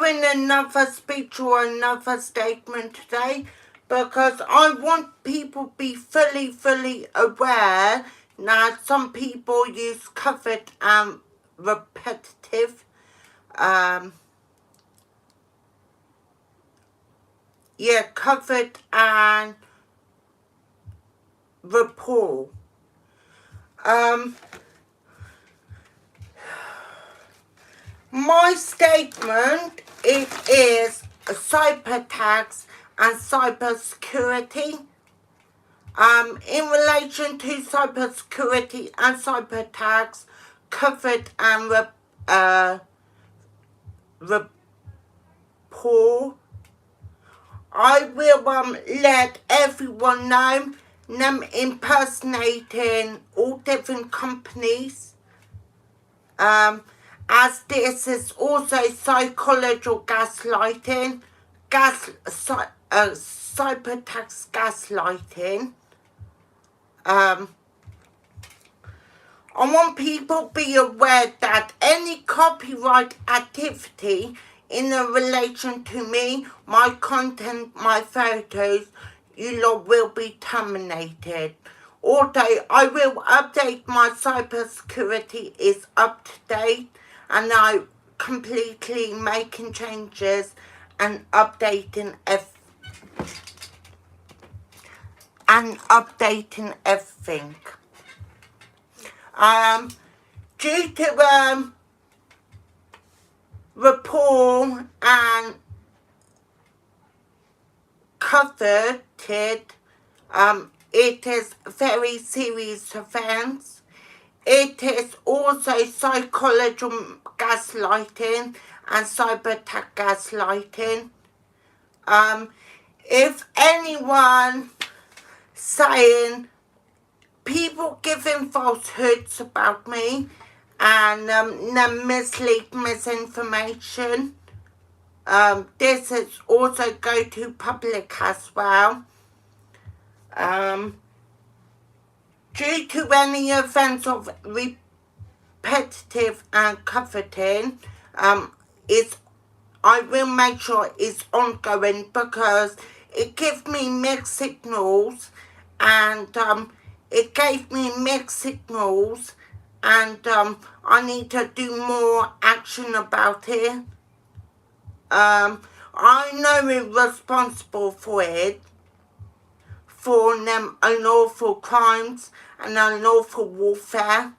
doing another speech or another statement today because I want people to be fully aware that some people use covered and repetitive. Covered and rapport. My statement, it is cyber attacks and cyber security. In relation to cyber security and cyber attacks, covered and rapport, I will let everyone know them impersonating all different companies. As this is also psychological gaslighting, cyber attacks gaslighting. I want people to be aware that any copyright activity in relation to me, my content, my photos, you lot will be terminated. Although I will update my cybersecurity is up to date and I'm completely making changes and updating everything. Due to rapport and covered, it is very serious offence. It is also psychological gaslighting and cyber attack gaslighting. If anyone saying people giving falsehoods about me and misinformation, this is also go to public as well. Due to any offence of repetitive and coveting, I will make sure it's ongoing because it gives me mixed signals and it gave me mixed signals and I need to do more action about it. I know I'm responsible for it, for them unlawful crimes and unlawful warfare.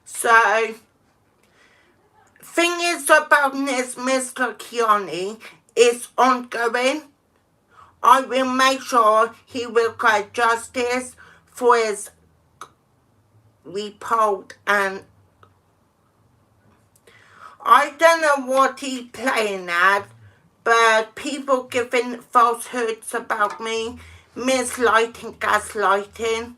So, thing is about this Mr. Kiani is ongoing. I will make sure he will get justice for his report, and I don't know what he's playing at, but people giving falsehoods about me, gaslighting.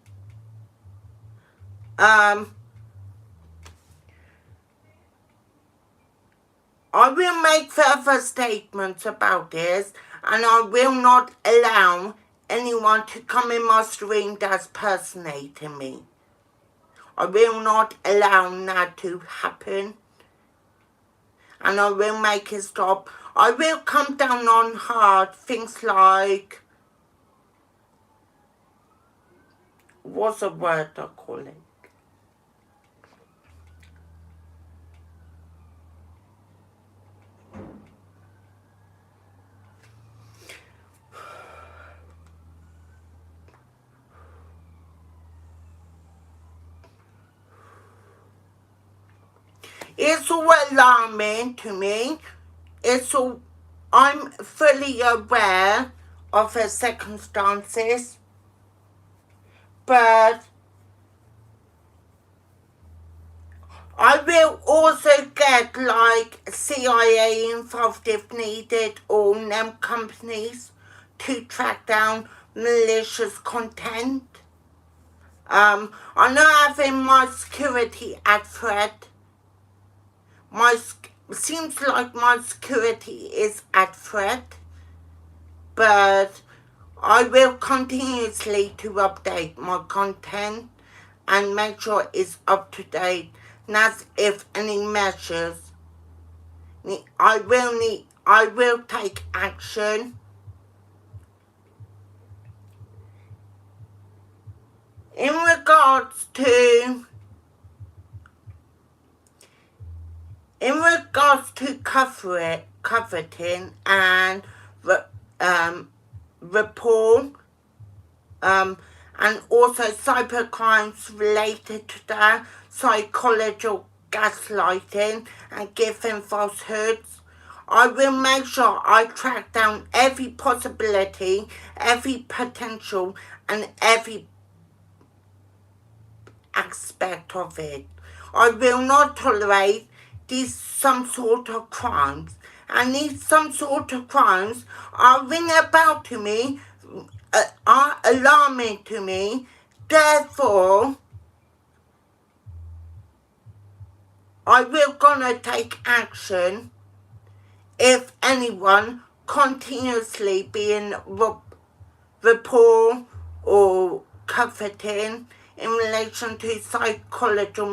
I will make further statements about this, and I will not allow anyone to come in my stream that's personating me. I will not allow that to happen. And I will make it stop. I will come down on hard things like, what's the word I call it? It's all alarming to me. I'm fully aware of the circumstances, but I will also get like CIA involved if needed, or them companies to track down malicious content. I'm not having my security at threat. Seems like my security is at threat, but I will continuously to update my content and make sure it's up to date. And as if any measures I will take action in regards to coveting and rapport, and also cybercrimes related to that, psychological gaslighting and giving falsehoods. I will make sure I track down every possibility, every potential, and every aspect of it. I will not tolerate these some sort of crimes. And these some sort of crimes are ring a bell to me, are alarming to me. Therefore, I will gonna take action if anyone continuously being rapport or coveting in relation to psychological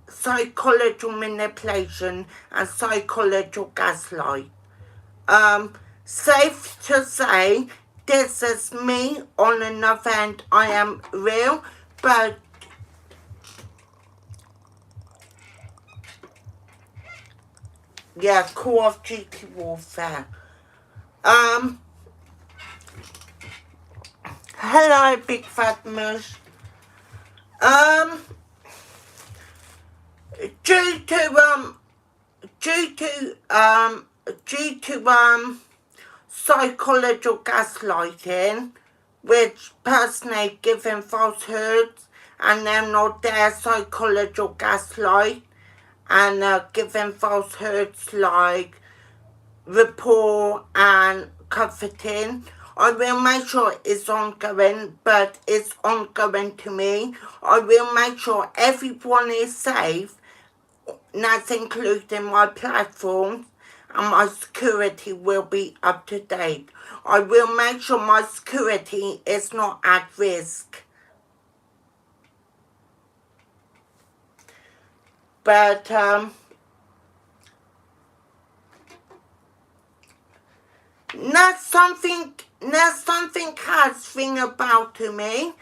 psychological manipulation and psychological gaslight. Safe to say, this is me on another end. I am real, but yeah, Call of Duty Warfare. Hello, Big Fat Mush. Due to psychological gaslighting, which personally giving falsehoods, and then not their psychological gaslight, and giving falsehoods like rapport and comforting. I will make sure it's ongoing, but it's ongoing to me. I will make sure everyone is safe. That's including my platforms, and my security will be up to date. I will make sure my security is not at risk. But that's something has ring about to me.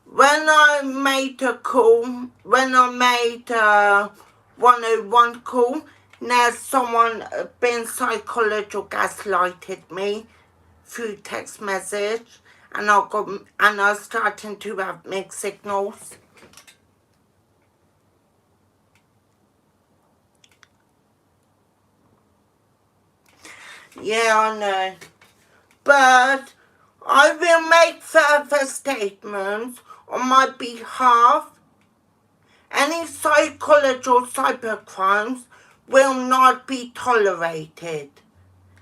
When I made a call, when I made a 101 call, there's someone been psychological gaslighted me through text message, and I was starting to have mixed signals. Yeah, I know. But I will make further statements on my behalf. Any psychological cybercrimes will not be tolerated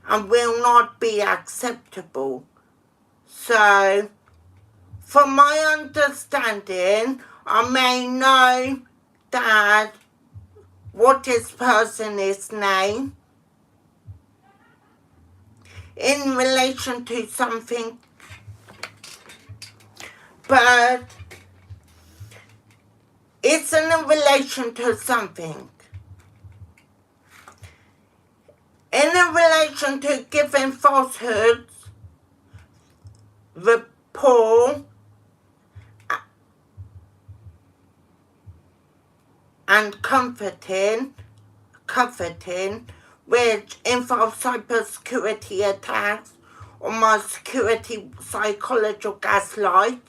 and will not be acceptable. So, from my understanding, I may know that what this person is name in relation to something, but it's in relation to something. In relation to giving falsehoods, rapport, and comforting, which involves cybersecurity attacks or my security psychological gaslight,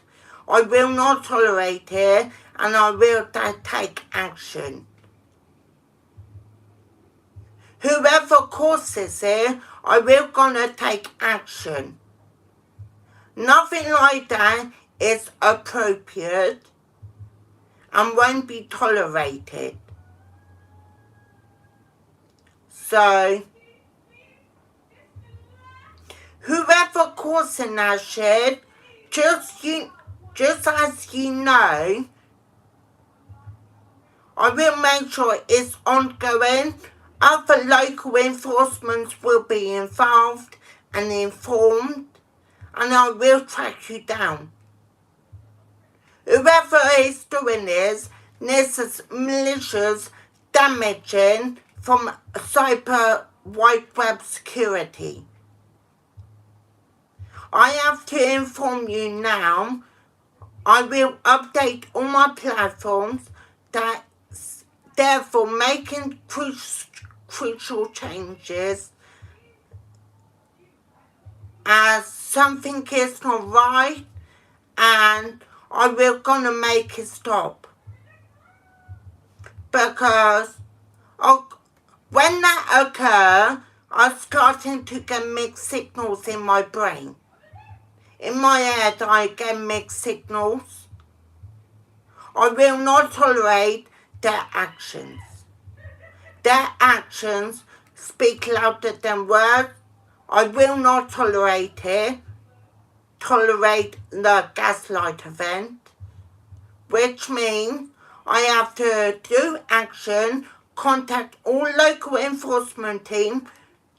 I will not tolerate it, and I will take action. Whoever causes it, I will gonna take action. Nothing like that is appropriate and won't be tolerated. So, whoever causing that shit, just as you know, I will make sure it's ongoing. Other local enforcement will be involved and informed, and I will track you down. Whoever is doing this is malicious damaging from cyber white web security. I have to inform you now, I will update all my platforms, therefore making crucial changes as something is not right, and I will gonna make it stop. Because when that occurs, I'm starting to get mixed signals in my brain. In my head, I get mixed signals. I will not tolerate their actions. Their actions speak louder than words. I will not tolerate the gaslight event, which means I have to do action, contact all local enforcement teams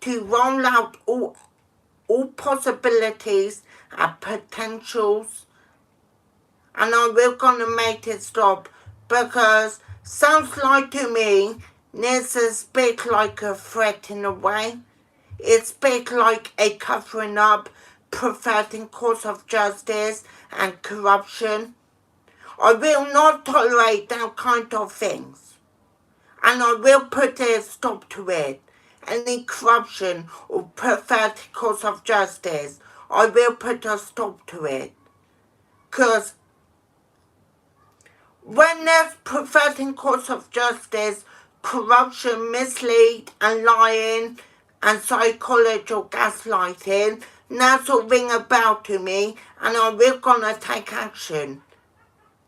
to roll out all possibilities and potentials, and I will gonna make it stop, because sounds like to me this is bit like a threat in a way. It's bit like a covering up, perverting course of justice and corruption. I will not tolerate that kind of things, and I will put a stop to it. Any corruption or perverted course of justice, I will put a stop to it. Because when there's perverting course of justice, corruption, mislead and lying and psychological gaslighting, that's will ring a bell to me, and I will gonna take action.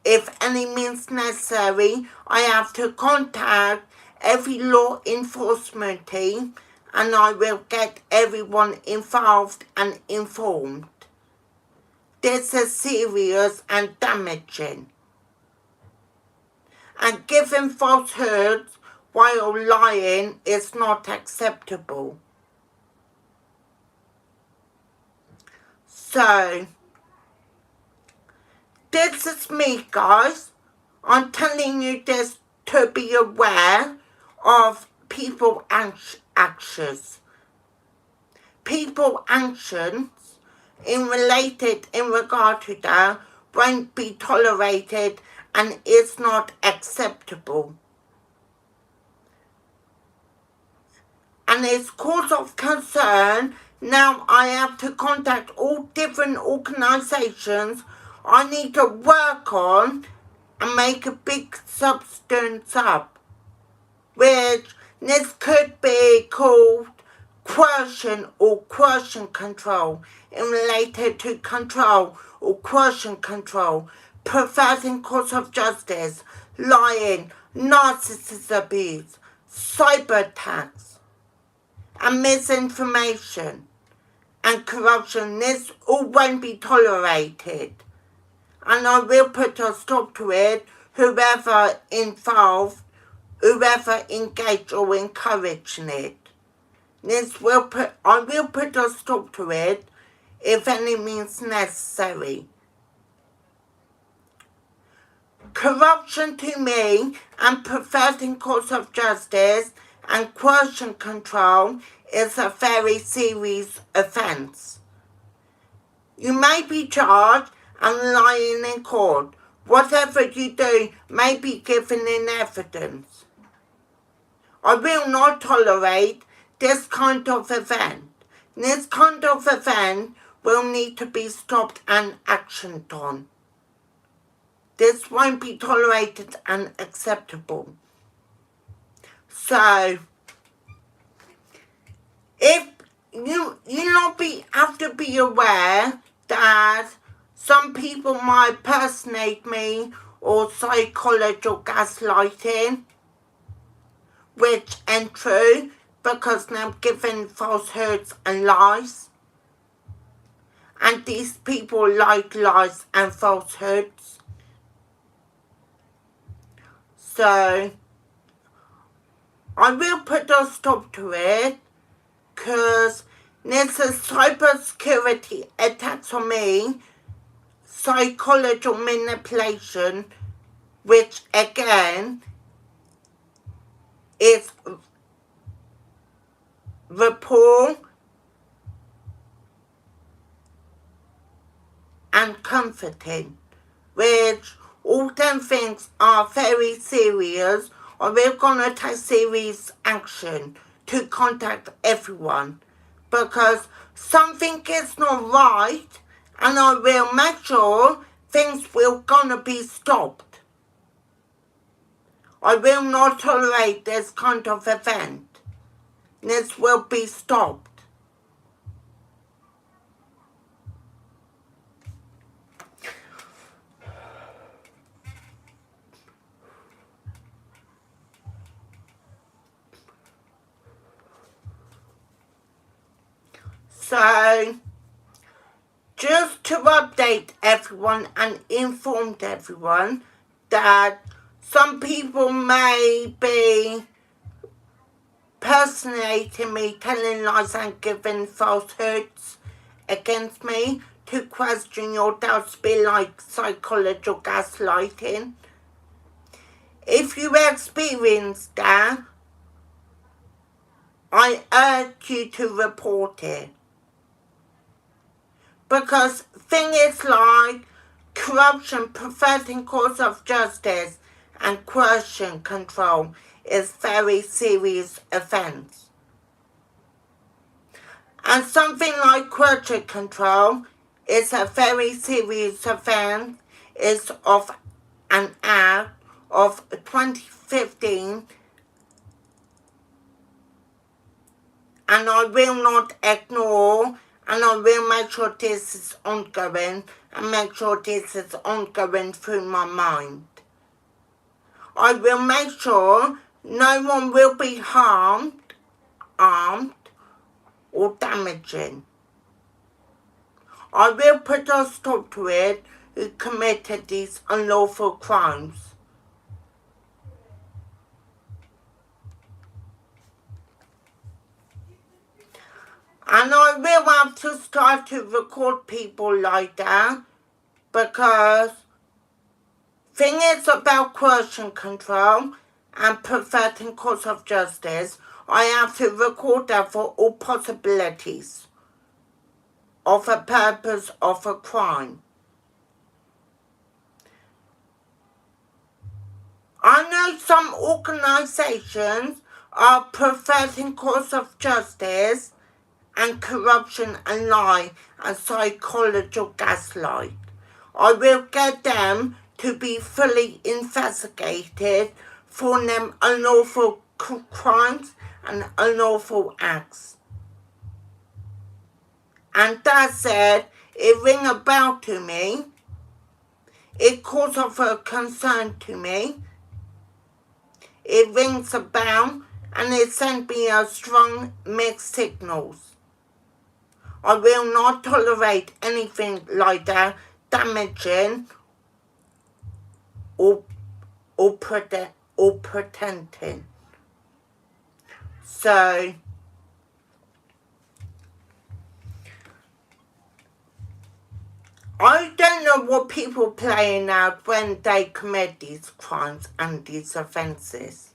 If any means necessary, I have to contact every law enforcement team, and I will get everyone involved and informed. This is serious and damaging. And giving falsehoods while lying is not acceptable. So, this is me, guys. I'm telling you this to be aware of people actions. People actions in regard to that won't be tolerated and is not acceptable. And it's cause of concern. Now I have to contact all different organizations I need to work on and make a big substance up, which this could be called coercion or coercion control, in related to control or coercion control, perverting course of justice, lying, narcissist abuse, cyber attacks, and misinformation and corruption. This all won't be tolerated, and I will put a stop to it, whoever involved, whoever engaged or encouraged it. I will put a stop to it if any means necessary. Corruption to me and perverting course of justice and coercion control is a very serious offence. You may be charged and lying in court. Whatever you do may be given in evidence. I will not tolerate this kind of event. This kind of event will need to be stopped and actioned on. This won't be tolerated and acceptable. So, if you have to be aware that some people might personate me or psychological gaslighting, which ain't true, because they're giving falsehoods and lies. And these people like lies and falsehoods. So, I will put a stop to it because there's a cybersecurity attacks on me, psychological manipulation, which again is rapport and comforting, which all them things are very serious, or we're gonna take serious action to contact everyone, because something is not right, and I will make sure things will gonna be stopped. I will not tolerate this kind of event. This will be stopped. So, just to update everyone and inform everyone that some people may be personating me, telling lies and giving falsehoods against me to question your doubts, be like psychological gaslighting. If you experience that, I urge you to report it. Because thing is like corruption, perverting course of justice, and coercion control is very serious offence. And something like coercion control is a very serious offence. It's of an act of 2015, and I will not ignore, and I will make sure this is ongoing, and make sure this is ongoing through my mind. I will make sure no one will be harmed, armed, or damaging. I will put a stop to it who committed these unlawful crimes. And I will have to start to record people like that, because thing is about coercion control and perverting course of justice, I have to record that for all possibilities of a purpose of a crime. I know some organisations are perverting course of justice and corruption and lie and psychological gaslight. I will get them to be fully investigated for them unlawful crimes and unlawful acts. And that said, it ring a bell to me. It calls of a concern to me. It rings a bell, and it sent me a strong mixed signals. I will not tolerate anything like that damaging or pretending. So I don't know what people playing out when they commit these crimes and these offences.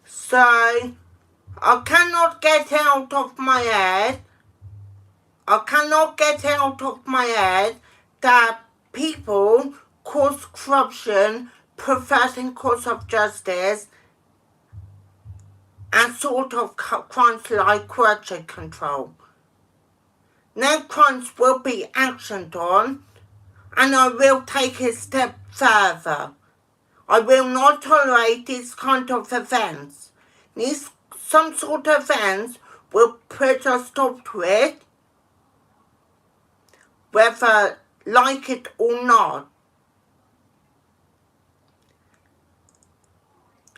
So I cannot get out of my head. I cannot get out of my head that people cause corruption, perverting course of justice, and sort of crimes like coercion control. No crimes will be actioned on, and I will take a step further. I will not tolerate this kind of events. Some sort of events will put a stop to it, whether like it or not.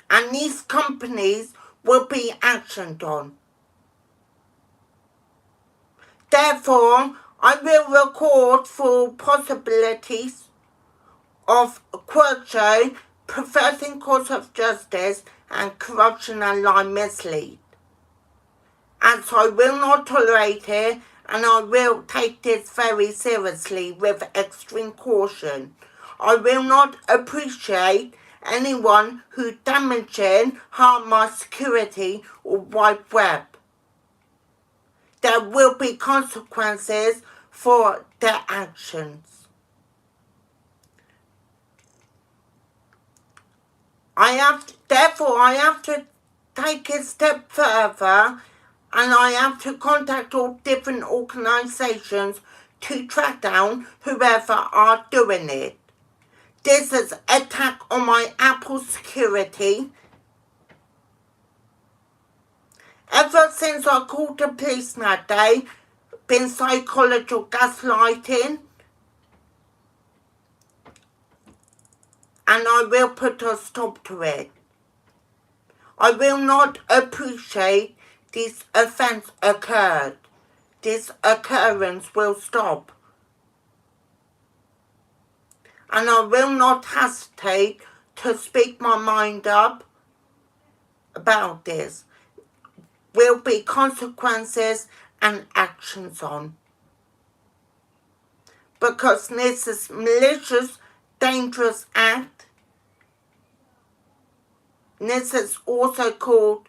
And these companies will be actioned on. Therefore, I will record for possibilities of coercion, perverting course of justice, and corruption and lie mislead. And so I will not tolerate it, and I will take this very seriously with extreme caution. I will not appreciate anyone who damaging, harm my security or wide web. There will be consequences for their actions. Therefore, I have to take a step further, and I have to contact all different organisations to track down whoever are doing it. This is an attack on my Apple security. Ever since I called the police that day, been psychological gaslighting, and I will put a stop to it. I will not appreciate this offence occurred. This occurrence will stop. And I will not hesitate to speak my mind up about this. Will be consequences and actions on. Because this is malicious, dangerous act. This is also called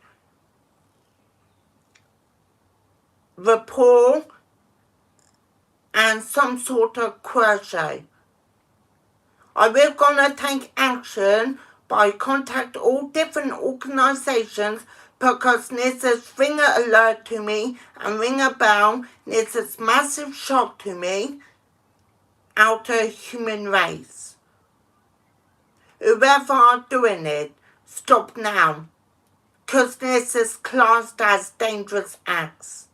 rapport and some sort of coercion. I will gonna take action by contact all different organisations because this is ring an alert to me and ring a bell. This is massive shock to me out of human race. Whoever are doing it, stop now, because this is classed as dangerous acts.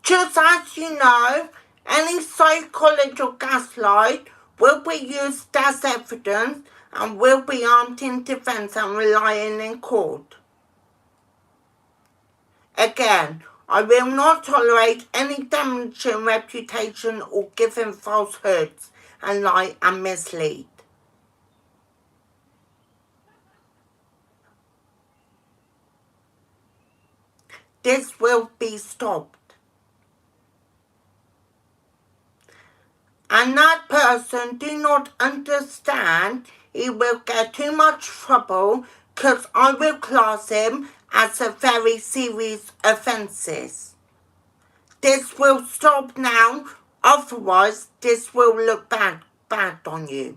Just as you know, any psychological gaslight will be used as evidence and will be armed in defence and relying in court. Again, I will not tolerate any damaging reputation or giving falsehoods and lie and mislead. This will be stopped. And that person do not understand, he will get too much trouble because I will class him as a very serious offences. This will stop now, otherwise this will look bad on you.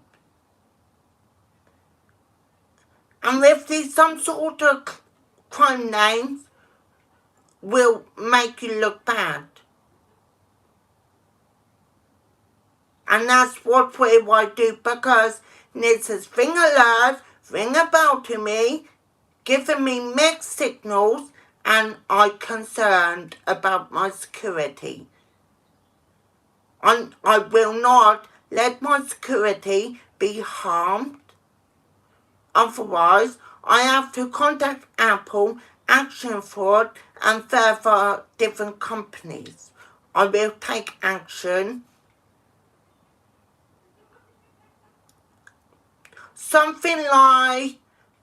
And if there's some sort of crime names, will make you look bad. And that's what I do, because it says ring alert, ring a bell to me, giving me mixed signals, and I'm concerned about my security. I will not let my security be harmed. Otherwise, I have to contact Apple, Action Fraud, and further different companies. I will take action. Something like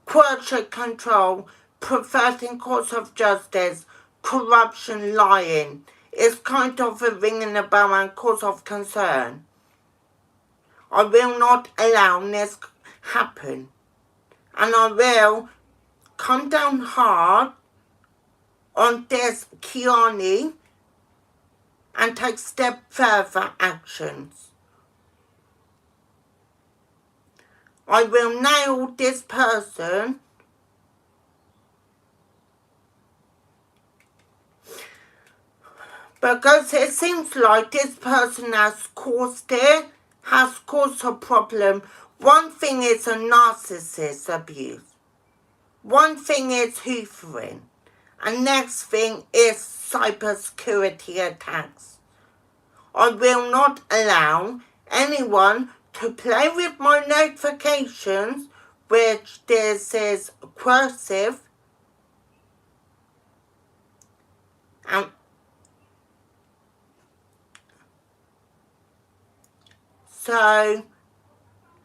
quality control, perverting course of justice, corruption, lying is kind of a ringing a bell and cause of concern. I will not allow this happen. And I will come down hard on this Kiani and take step further actions. I will nail this person because it seems like this person has caused a problem. One thing is a narcissist abuse. One thing is hoovering. And next thing is cybersecurity attacks. I will not allow anyone to play with my notifications, which this is coercive, and so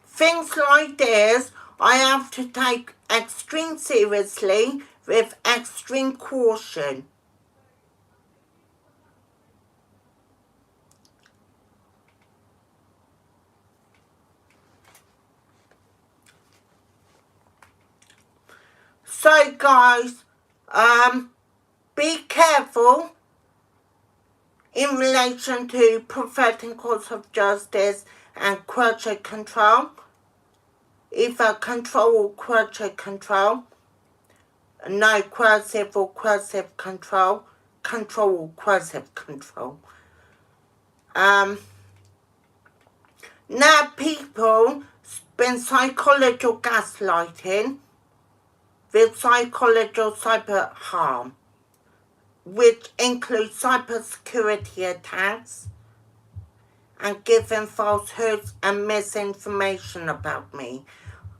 things like this I have to take extreme seriously with extreme caution. So guys, be careful in relation to perfecting course of justice and coercive control. Either control or coercive control. No coercive or coercive control. Control or coercive control. Now people spend psychological gaslighting with psychological cyber harm, which includes cybersecurity attacks and giving falsehoods and misinformation about me,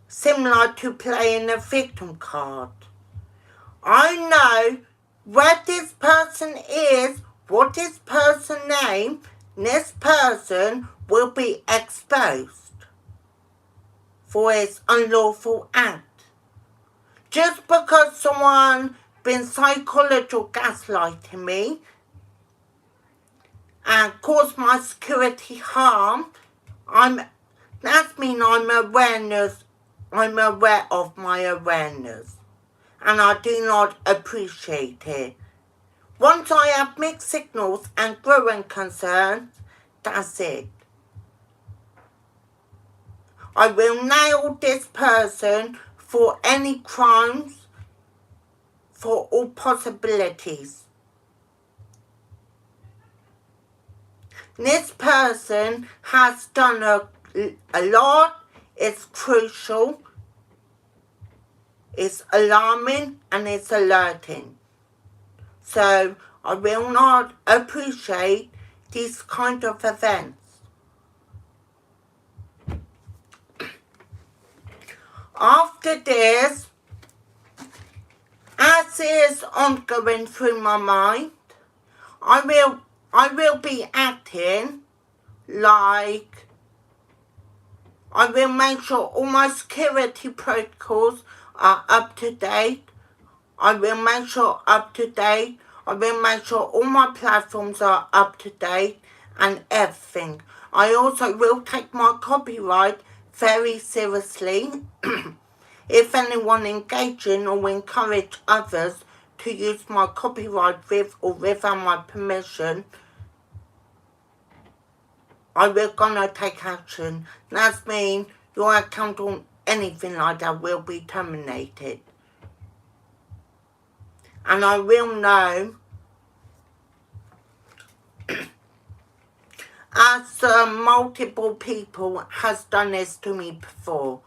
similar to playing a victim card. I know where this person is, what this person's name, this person will be exposed for its unlawful act. Just because someone been psychological gaslighting me and caused my security harm, that means I'm aware of my awareness, and I do not appreciate it. Once I have mixed signals and growing concerns, that's it. I will nail this person for any crimes, for all possibilities. This person has done a lot. It's crucial, it's alarming, and it's alerting. So I will not appreciate these kind of events. After this, as is ongoing through my mind, I will be acting like I will make sure all my security protocols are up to date. I will make sure up to date. I will make sure all my platforms are up to date and everything. I also will take my copyright very seriously. If anyone engaging or encourage others to use my copyright with or without my permission, I will gonna take action. That means your account or anything like that will be terminated. And I will know, as multiple people has done this to me before.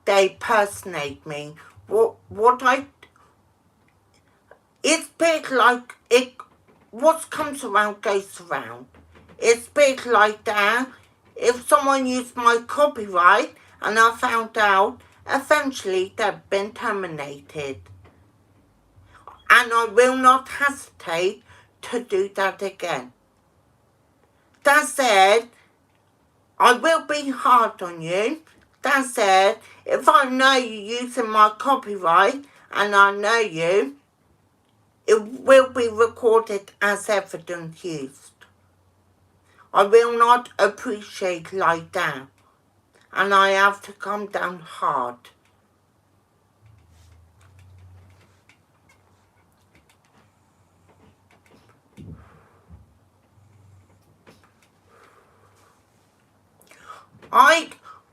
They personate me. It's big like it. What comes around goes around. It's big like that. If someone used my copyright and I found out, eventually they've been terminated. And I will not hesitate to do that again. That said, I will be hard on you. That said, if I know you're using my copyright and I know you, it will be recorded as evidence used. I will not appreciate like that, and I have to come down hard.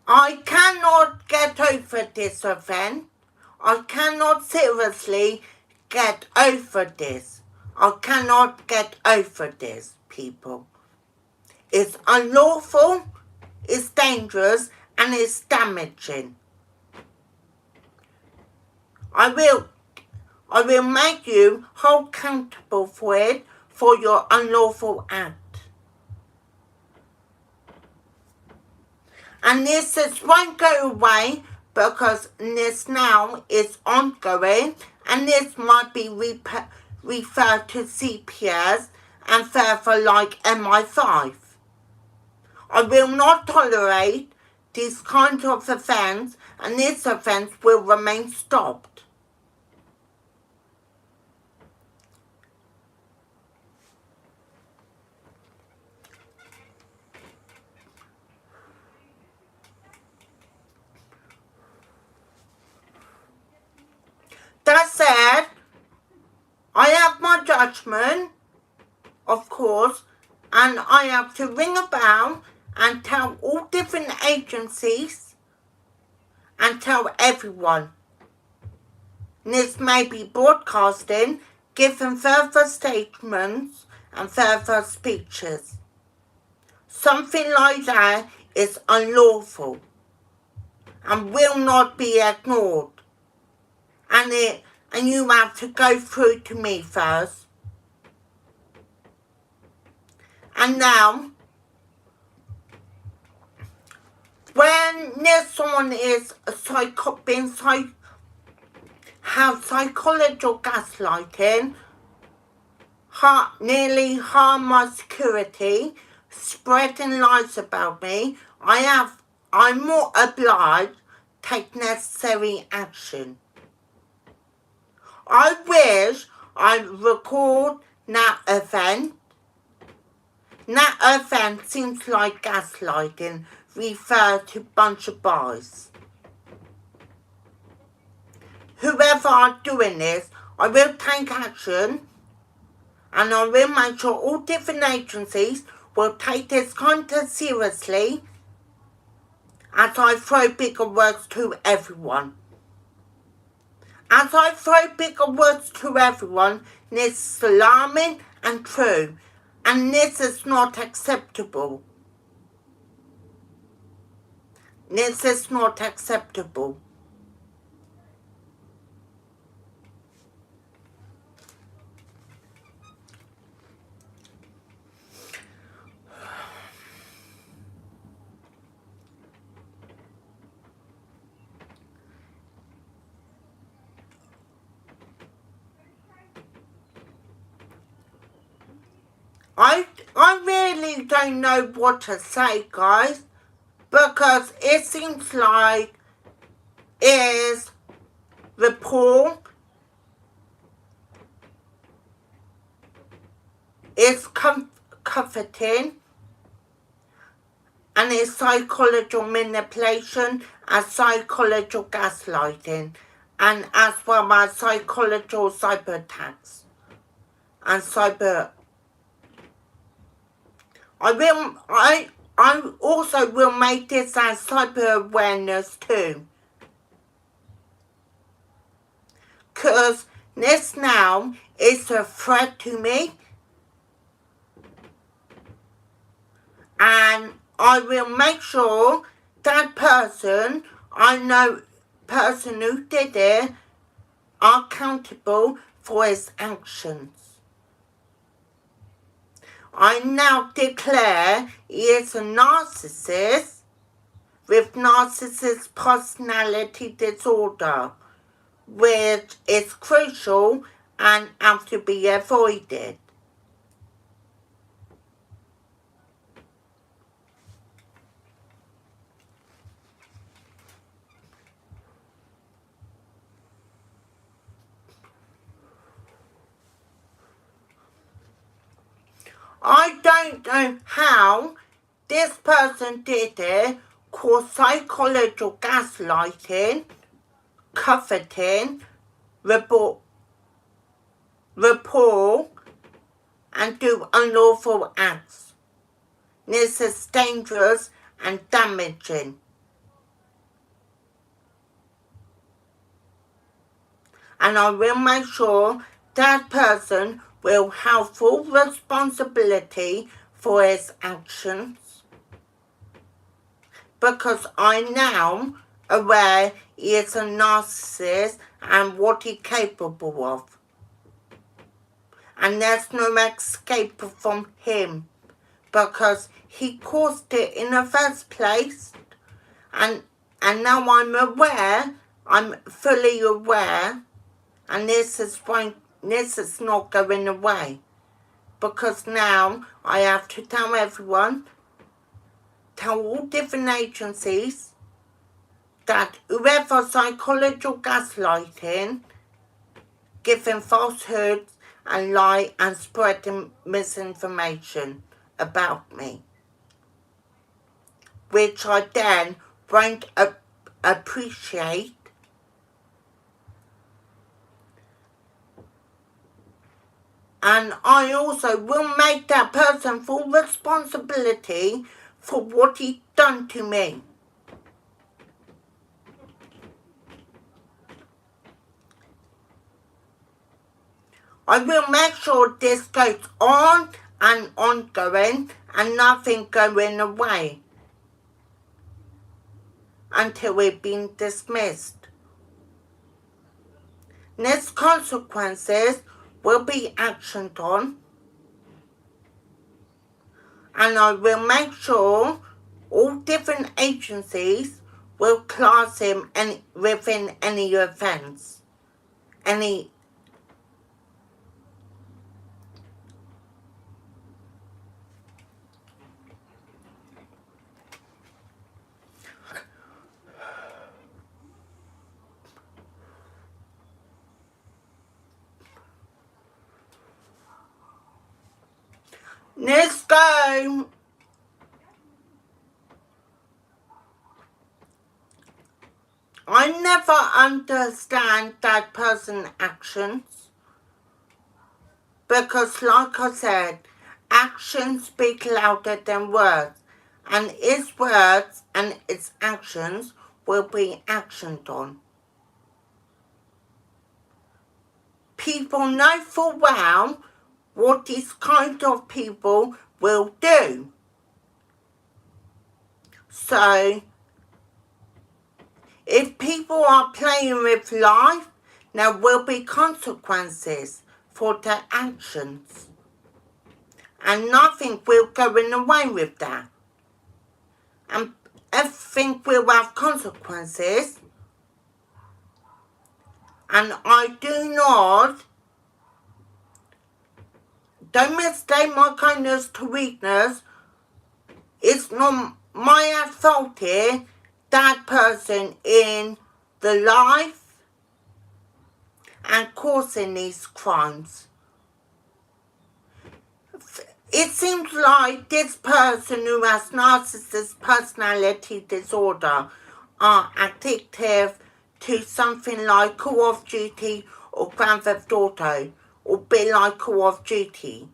I cannot get over this event. I cannot seriously get over this. I cannot get over this, people. It's unlawful, it's dangerous, and it's damaging. I will make you hold accountable for it for your unlawful act. And this won't go away because this now is ongoing, and this might be referred to CPS and further like MI5. I will not tolerate these kinds of offence, and this offence will remain stopped. That said, I have my judgment, of course, and I have to ring a bell and tell all different agencies and tell everyone. This may be broadcasting, giving further statements and further speeches. Something like that is unlawful and will not be ignored. And you have to go through to me first. And now, when there's someone is have psychological gaslighting, nearly harm my security, spreading lies about me, I'm more obliged to take necessary action. I wish I record that event. That event seems like gaslighting, referred to bunch of boys. Whoever are doing this, I will take action, and I will make sure all different agencies will take this kind of seriously as I throw bigger words to everyone. As I throw bigger words to everyone, this is alarming and true, and this is not acceptable. This is not acceptable. I really don't know what to say, guys, because it seems like is report is comforting, and it's psychological manipulation and psychological gaslighting, and as well as psychological cyber attacks and cyber. I also will make this as cyber awareness too. Because this now is a threat to me. And I will make sure that person, person who did it, are accountable for his actions. I now declare he is a narcissist with narcissist personality disorder, which is crucial and has to be avoided. I don't know how this person did it, called psychological gaslighting, coveting, report, and do unlawful acts. This is dangerous and damaging. And I will make sure that person will have full responsibility for his actions, because I'm now aware he is a narcissist and what he's capable of. And there's no escape from him, because he caused it in the first place. And now I'm fully aware, and this is not going away. Because now I have to tell everyone, tell all different agencies, that whoever psychological gaslighting, giving falsehoods and lie and spreading misinformation about me, which I then won't appreciate, and I also will make that person full responsibility for what he's done to me. I will make sure this goes on and ongoing and nothing going away until we've been dismissed. Next consequences will be actioned on, and I will make sure all different agencies will class him within any offence, any. Let's go. I never understand that person's actions, because like I said, actions speak louder than words, and its words and its actions will be actioned on. People know full well what these kind of people will do. So, if people are playing with life, there will be consequences for their actions. And nothing will go away with that. And everything will have consequences. And I do not, don't mistake my kindness to weakness. It's not my fault here, that person in the life and causing these crimes. It seems like this person who has narcissist personality disorder are addictive to something like Call of Duty or Grand Theft Auto, or be like Call of Duty.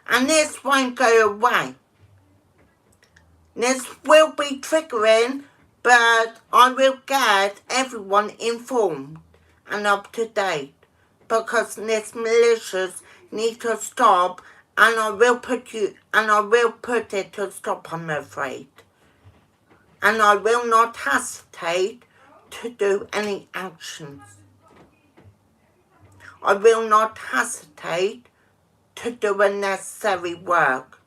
And this won't go away. This will be triggering, but I will get everyone informed and up to date, because this malicious need to stop, and I will put it to stop, I'm afraid. And I will not hesitate to do any actions. I will not hesitate to do unnecessary work.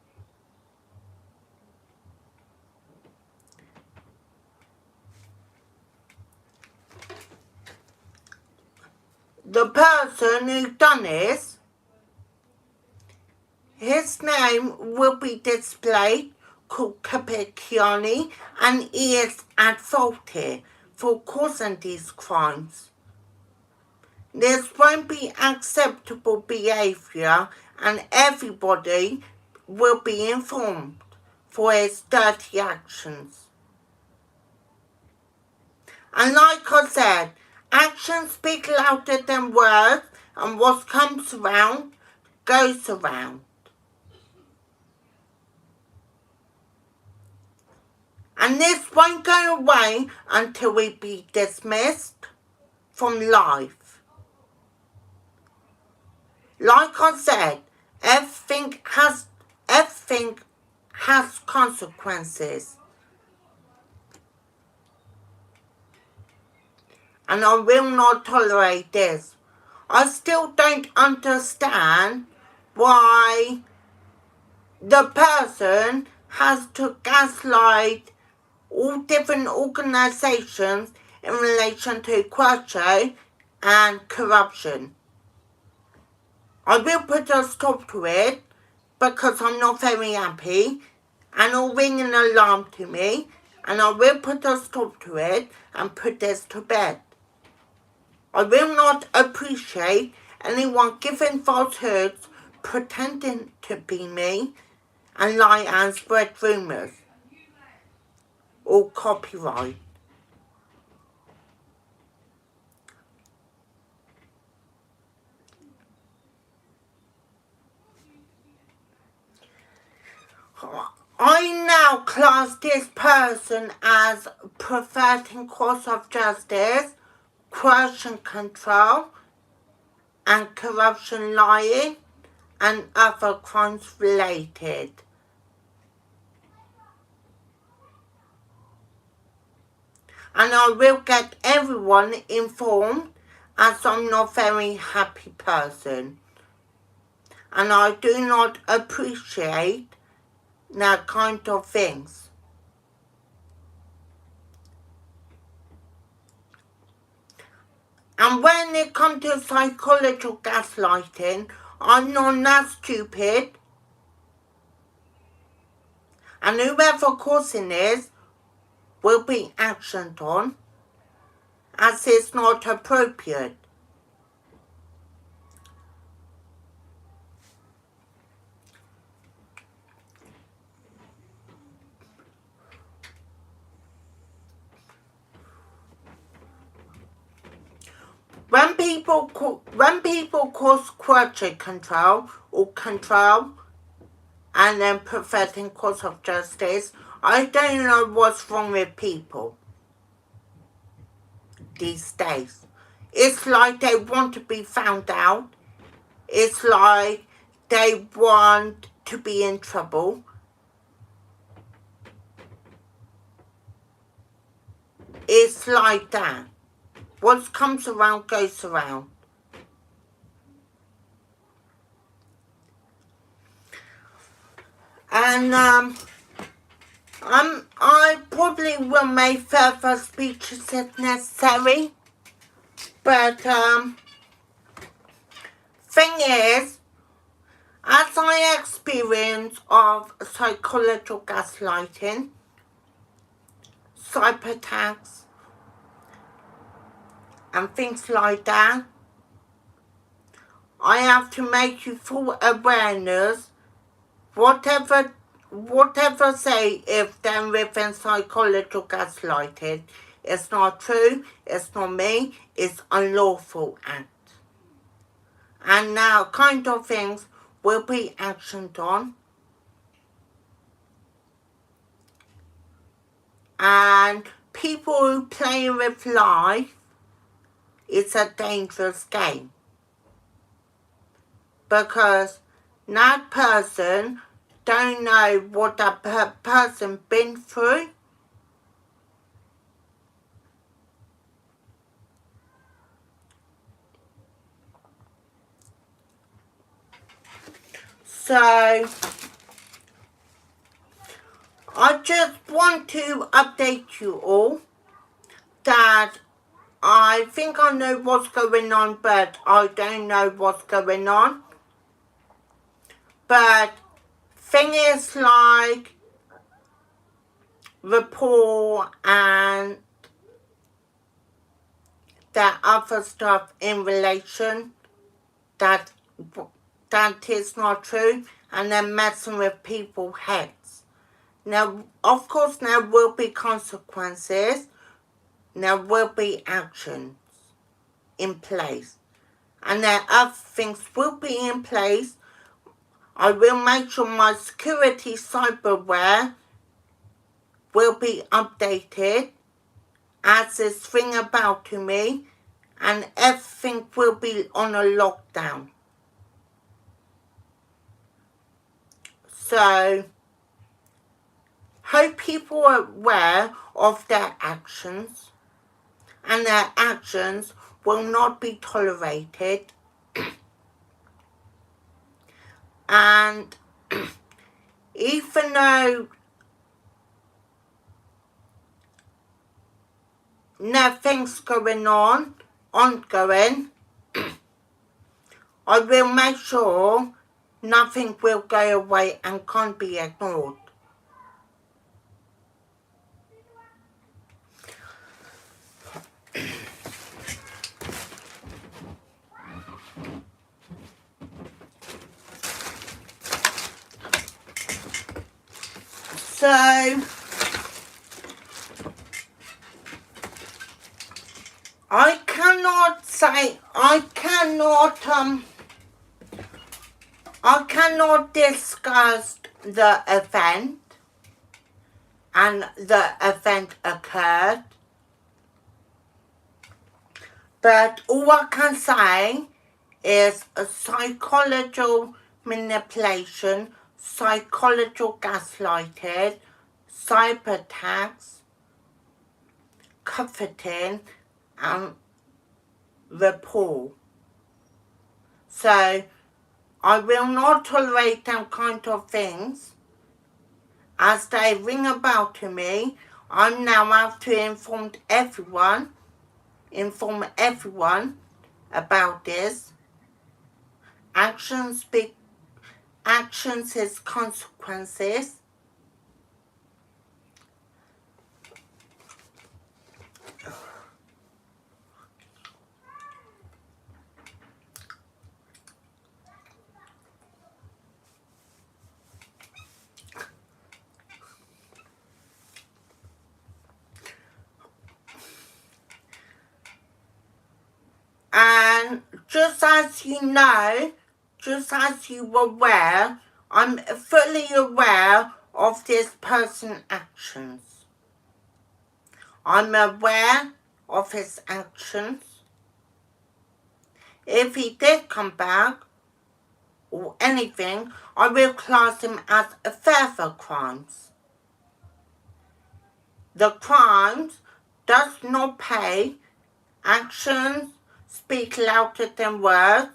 The person who done this, his name will be displayed, called Capicchiani, and he is at fault here for causing these crimes. This won't be acceptable behaviour, and everybody will be informed for his dirty actions. And like I said, actions speak louder than words, and what comes around goes around. And this won't go away until we be dismissed from life. Like I said, everything has consequences. and I will not tolerate this. I still don't understand why the person has to gaslight all different organisations in relation to Quattro and corruption. I will put a stop to it because I'm not very happy, and it'll ring an alarm to me, and I will put a stop to it and put this to bed. I will not appreciate anyone giving falsehoods, pretending to be me, and lie and spread rumours. Or copyright. I now class this person as perverting course of justice, coercion control, and corruption lying, and other crimes related. And I will get everyone informed, as I'm not a very happy person. And I do not appreciate that kind of things. And when it comes to psychological gaslighting, I'm not that stupid. And whoever causing this will be actioned on, as it's not appropriate. When people cause quality control or control and then perfecting cause of justice, I don't know what's wrong with people these days. It's like they want to be found out. It's like they want to be in trouble. It's like that. What comes around goes around. And I probably will make further speeches if necessary. But thing is, as I experience of psychological gaslighting, cyber attacks, and things like that, I have to make you full awareness. Whatever say if they're within psychological gaslighting, it's not true, it's not me, it's unlawful act. And now kind of things will be actioned on. And people who play with life, it's a dangerous game. Because that person don't know what that person been through. So, I just want to update you all that I think I know what's going on, but I don't know what's going on. But things like rapport and that other stuff in relation, that is not true, and they're messing with people's heads. Now, of course, there will be consequences, there will be actions in place, and there other things will be in place. I will make sure my security cyberware will be updated as this thing about to me, and everything will be on a lockdown. So, hope people are aware of their actions and their actions will not be tolerated. And even though nothing's ongoing, I will make sure nothing will go away and can't be ignored. So, I cannot discuss the event, and the event occurred, but all I can say is a psychological manipulation, psychological gaslighting, cyber attacks, comforting, and rapport. So, I will not tolerate them kind of things. As they ring a bell to me, I now have to inform everyone about this. Actions is consequences. And just as you know, just as you were aware, I'm fully aware of this person's actions. I'm aware of his actions. If he did come back, or anything, I will class him as a further crimes. The crimes does not pay. Actions speak louder than words.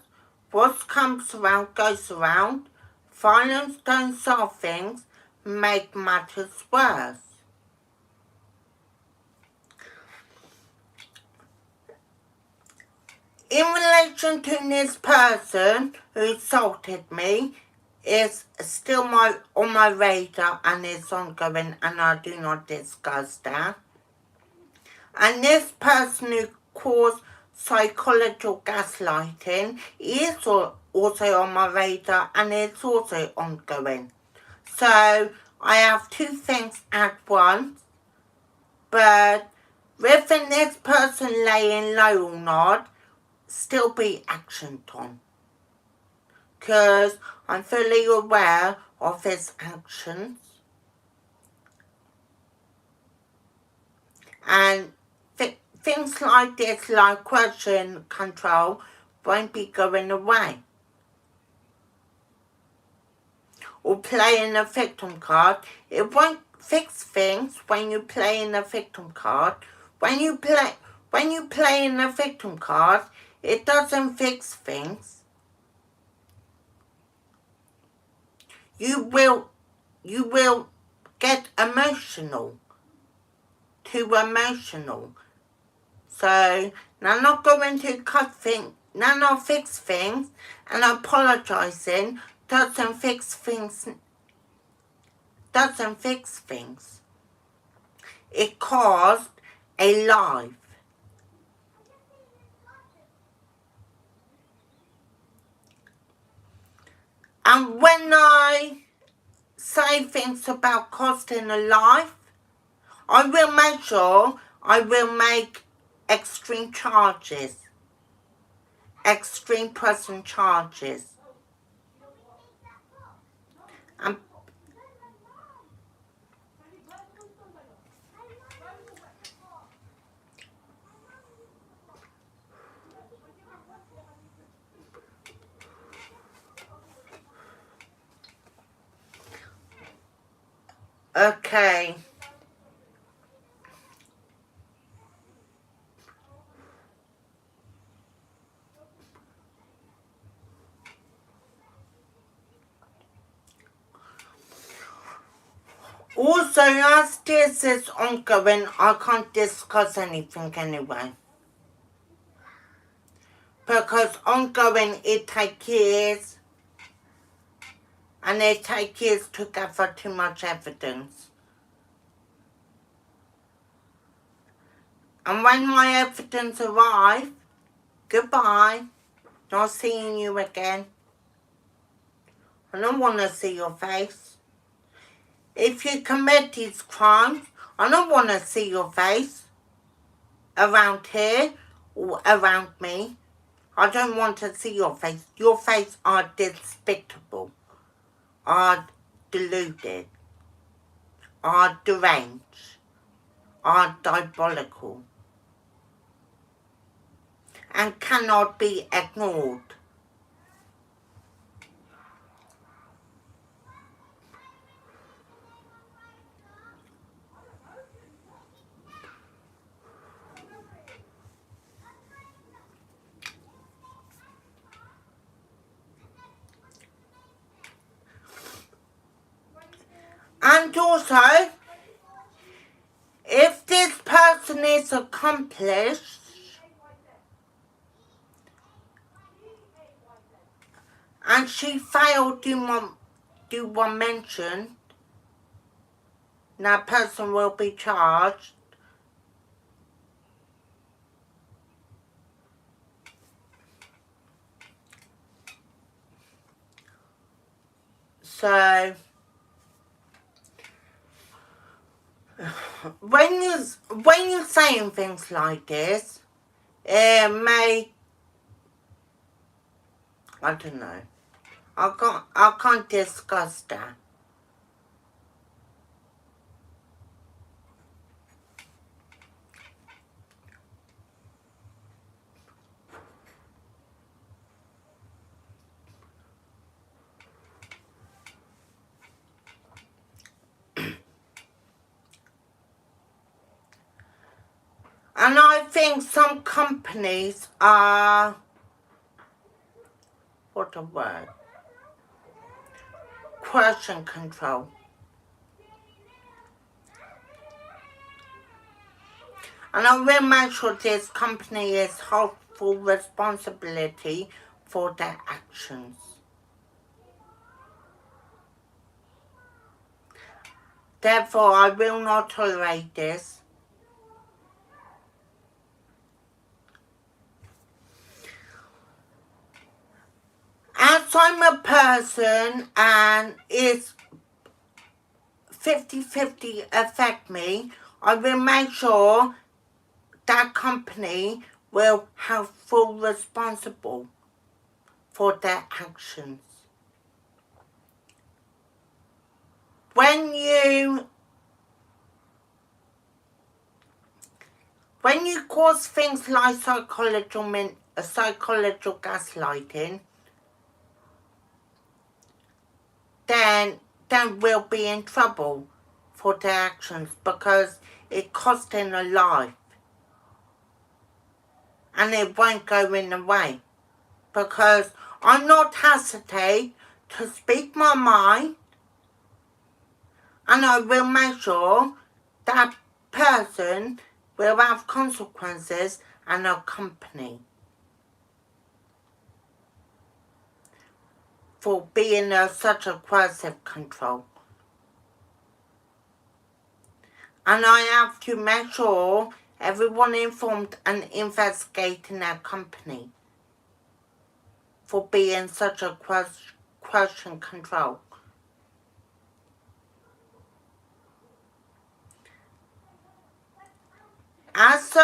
What comes around goes around. Violence don't solve things, make matters worse. In relation to this person who assaulted me, is still on my radar and is ongoing, and I do not discuss that. And this person who caused psychological gaslighting is also on my radar and it's also ongoing. So I have two things at once, but whether this person laying low or not, still be actioned on. Because I'm fully aware of his actions. And things like this, like question control, won't be going away. Or playing a victim card, it won't fix things when you play in a victim card. When you play in a victim card, it doesn't fix things. You will get emotional. Too emotional. So, I'm not going to fix things, and apologizing doesn't fix things. It caused a life. And when I say things about costing a life, I will make sure I will make extreme charges. Extreme pressing charges. Okay. Also, as this is ongoing, I can't discuss anything anyway. Because ongoing, it takes years, and it takes years to gather too much evidence. And when my evidence arrives, goodbye, not seeing you again. I don't want to see your face. If you commit these crimes, I don't want to see your face around here or around me. I don't want to see your face. Your face are despicable, are deluded, are deranged, are diabolical, and cannot be ignored. And also, if this person is accomplished and she failed to do one mention, that person will be charged. So, when you're saying things like this, it may, I don't know, I can't discuss that. And I think some companies are, what a word, question control. And I will make sure this company is held full responsibility for their actions. Therefore, I will not tolerate this. As I'm a person and it's 50-50 affect me, I will make sure that company will have full responsible for their actions. When you cause things like psychological gaslighting, then we'll be in trouble for their actions because it cost them a life. And it won't go in the way because I'm not hesitate to speak my mind, and I will make sure that person will have consequences and a company for being such aggressive control. And I have to make sure everyone informed and investigating their company for being such a question control. As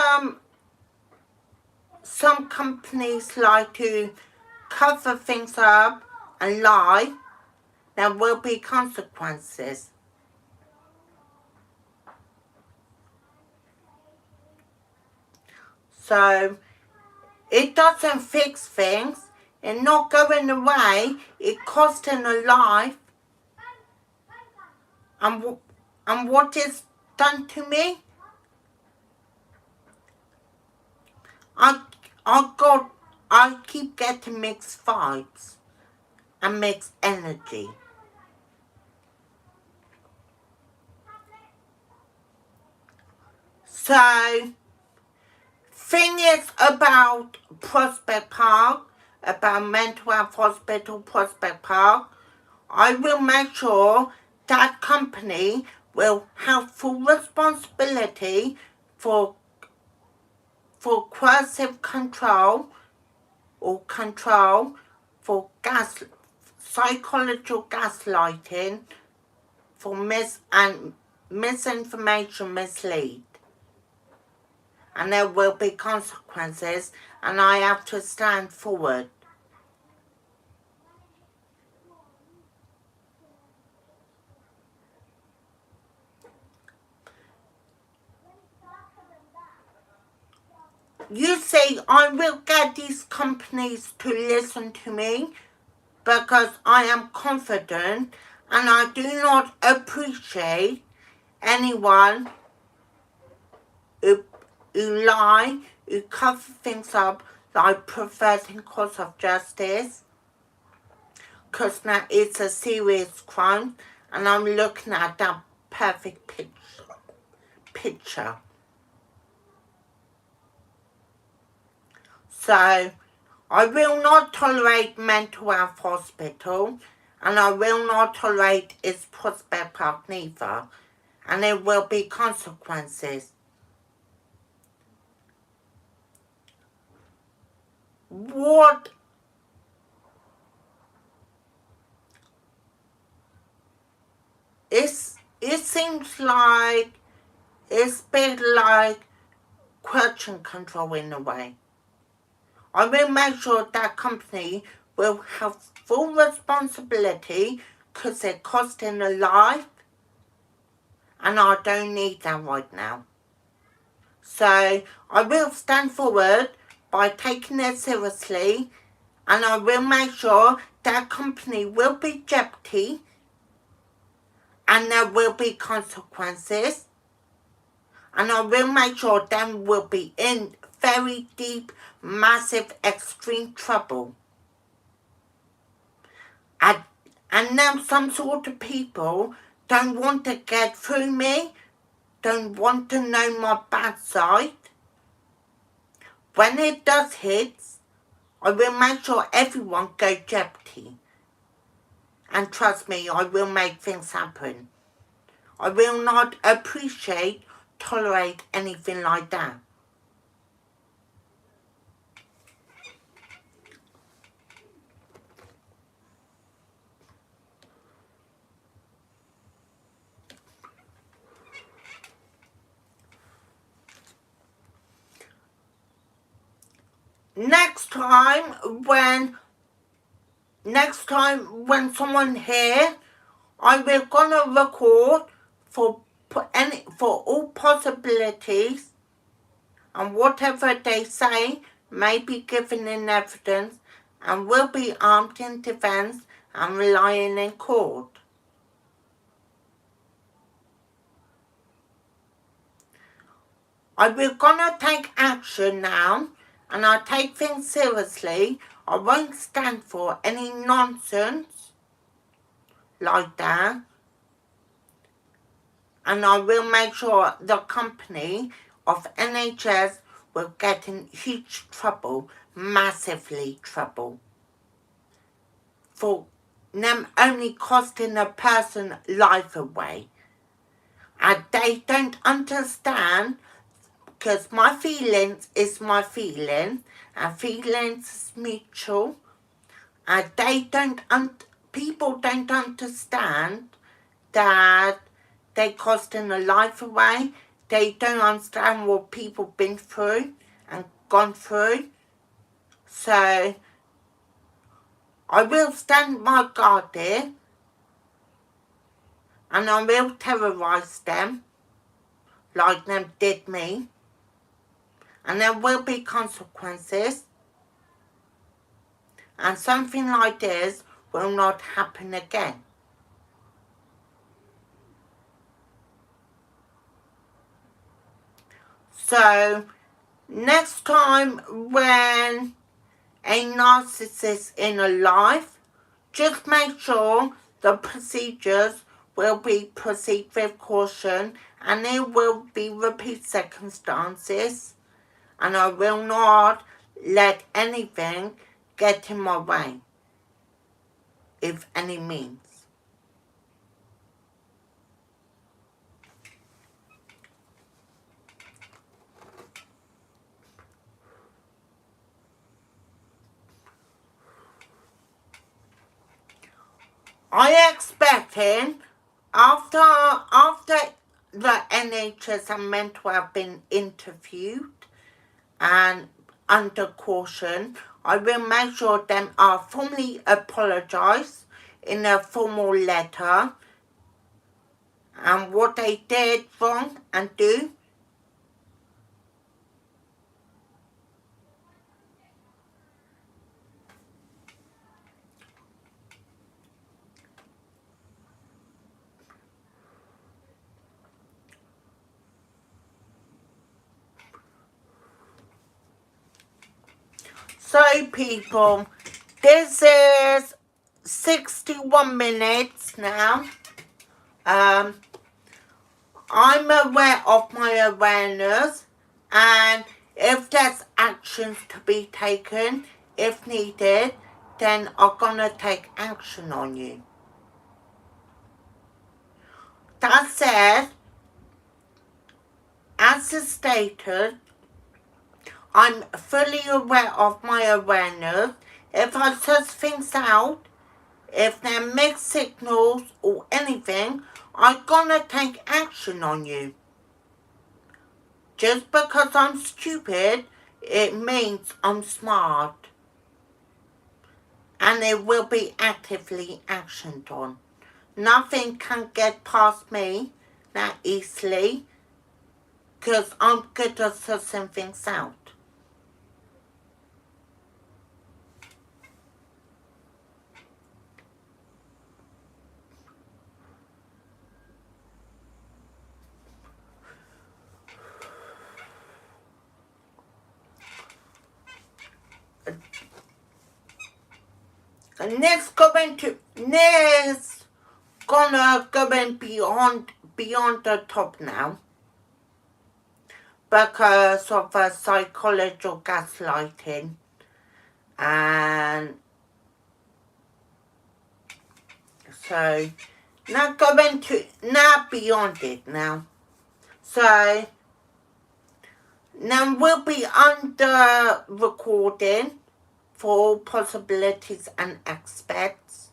some companies like to cover things up and lie, there will be consequences. So it doesn't fix things. It's not going away. It costing a life. And what is done to me? I keep getting mixed vibes and mixed energy. So, thing is about Prospect Park, about Mental Health Hospital Prospect Park, I will make sure that company will have full responsibility for coercive control or control for psychological gaslighting, for misinformation, mislead. And there will be consequences, and I have to stand forward. You see, I will get these companies to listen to me because I am confident, and I do not appreciate anyone who lie, who cover things up, like perverting cause of justice, because now it's a serious crime, and I'm looking at that perfect picture. So, I will not tolerate Mental Health Hospital, and I will not tolerate its Prospect Park neither, and there will be consequences. What is, it seems like it's a bit like question control in a way. I will make sure that company will have full responsibility because they're costing a life, and I don't need that right now. So I will stand forward by taking it seriously, and I will make sure that company will be jeopardy, and there will be consequences, and I will make sure them will be in very deep, massive, extreme trouble. And now some sort of people don't want to get through me, don't want to know my bad side. When it does hit, I will make sure everyone goes jeopardy. And trust me, I will make things happen. I will not tolerate anything like that. Next time when someone here, I will gonna record for all possibilities, and whatever they say may be given in evidence and will be armed in defence and relying in court. I will gonna take action now, and I take things seriously. I won't stand for any nonsense like that. And I will make sure the company of NHS will get in huge trouble, massively trouble, for them only costing a person life away. And they don't understand, because my feelings is my feelings, and feelings is mutual, and people don't understand that they costing a life away. They don't understand what people been through and gone through. So I will stand my guard there, and I will terrorise them like them did me, and there will be consequences, and something like this will not happen again. So next time when a narcissist in a life, just make sure the procedures will be proceed with caution, and there will be repeat circumstances, and I will not let anything get in my way, if any means. I expecting after the NHS are meant to have been interviewed and under caution, I will make sure them are formally apologise in a formal letter and what they did wrong and do. So people, this is 61 minutes now. I'm aware of my awareness, and if there's actions to be taken, if needed, then I'm gonna take action on you. That said, as stated, I'm fully aware of my awareness. If I suss things out, if they're mixed signals or anything, I'm gonna take action on you. Just because I'm stupid, it means I'm smart. And it will be actively actioned on. Nothing can get past me that easily, because I'm good at sussing things out. And this gonna go in beyond the top now, because of psychological gaslighting, and so now beyond it now. So now we'll be under recording for all possibilities and aspects.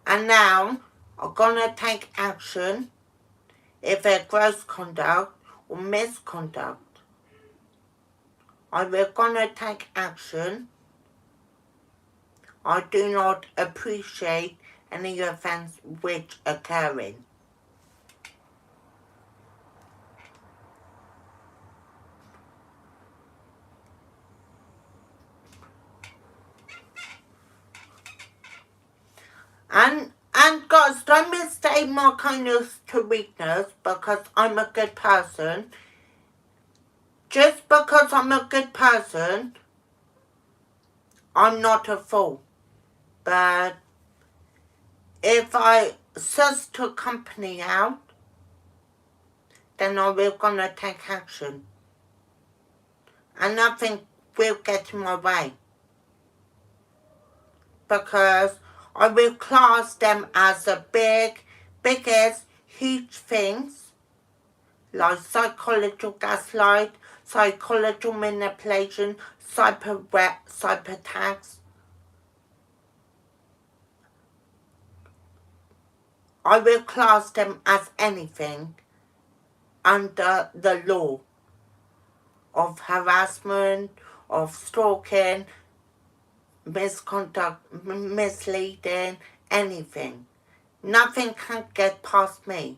And now I'm gonna take action if there's gross conduct or misconduct. I will gonna take action. I do not appreciate any offence which occurring. And guys, don't mistake my kindness to weakness, because I'm a good person. Just because I'm a good person, I'm not a fool. But if I suss to a company out, then I will gonna take action. And nothing will get in my way. Because I will class them as a biggest, huge things, like psychological gaslight, psychological manipulation, cyber attacks. I will class them as anything under the law of harassment, of stalking, misconduct, misleading, anything. Nothing can get past me.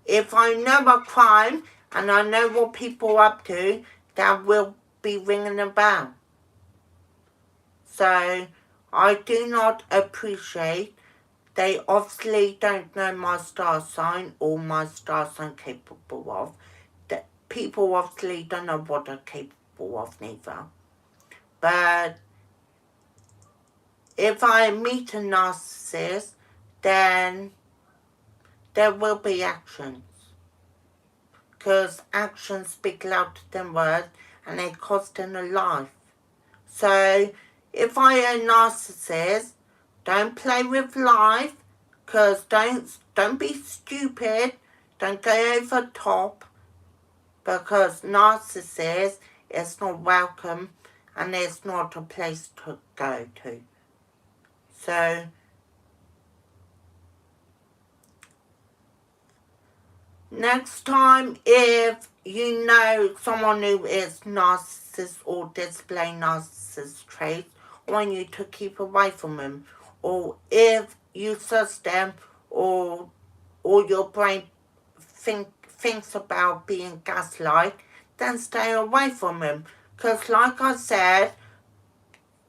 If I know a crime and I know what people are up to, that will be ringing a bell. So I do not appreciate, they obviously don't know my star sign or my star sign capable of. That people obviously don't know what I'm capable of neither. But if I meet a narcissist, then there will be actions. Because actions speak louder than words, and they cost them a life. So, if I am a narcissist, don't play with life, because don't be stupid, don't go over top, because narcissist is not welcome, and it's not a place to go to. So, next time, if you know someone who is narcissist or display narcissist traits, I want you to keep away from them. Or if you suss them, or your brain thinks about being gaslight, then stay away from them. Because like I said,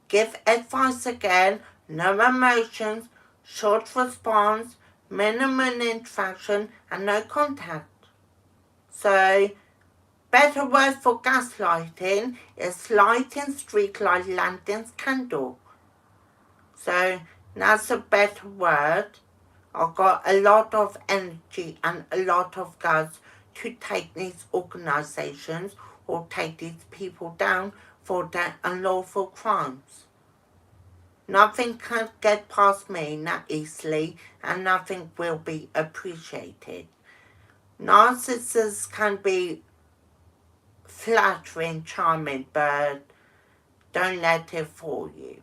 give advice again, no emotions, short response, minimum interaction, and no contact. So, better word for gaslighting is lighting streetlight lanterns candle. So, that's a better word. I've got a lot of energy and a lot of guts to take these organisations or take these people down for their unlawful crimes. Nothing can get past me that easily, and nothing will be appreciated. Narcissists can be flattering, charming, but don't let it fool you.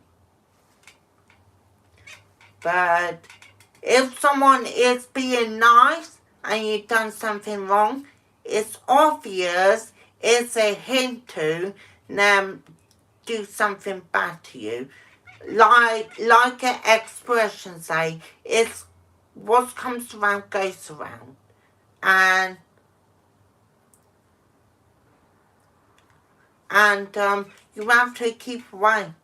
But if someone is being nice and you've done something wrong, it's obvious, it's a hint to them do something bad to you. Like an expression say, it's what comes around goes around. And you have to keep away.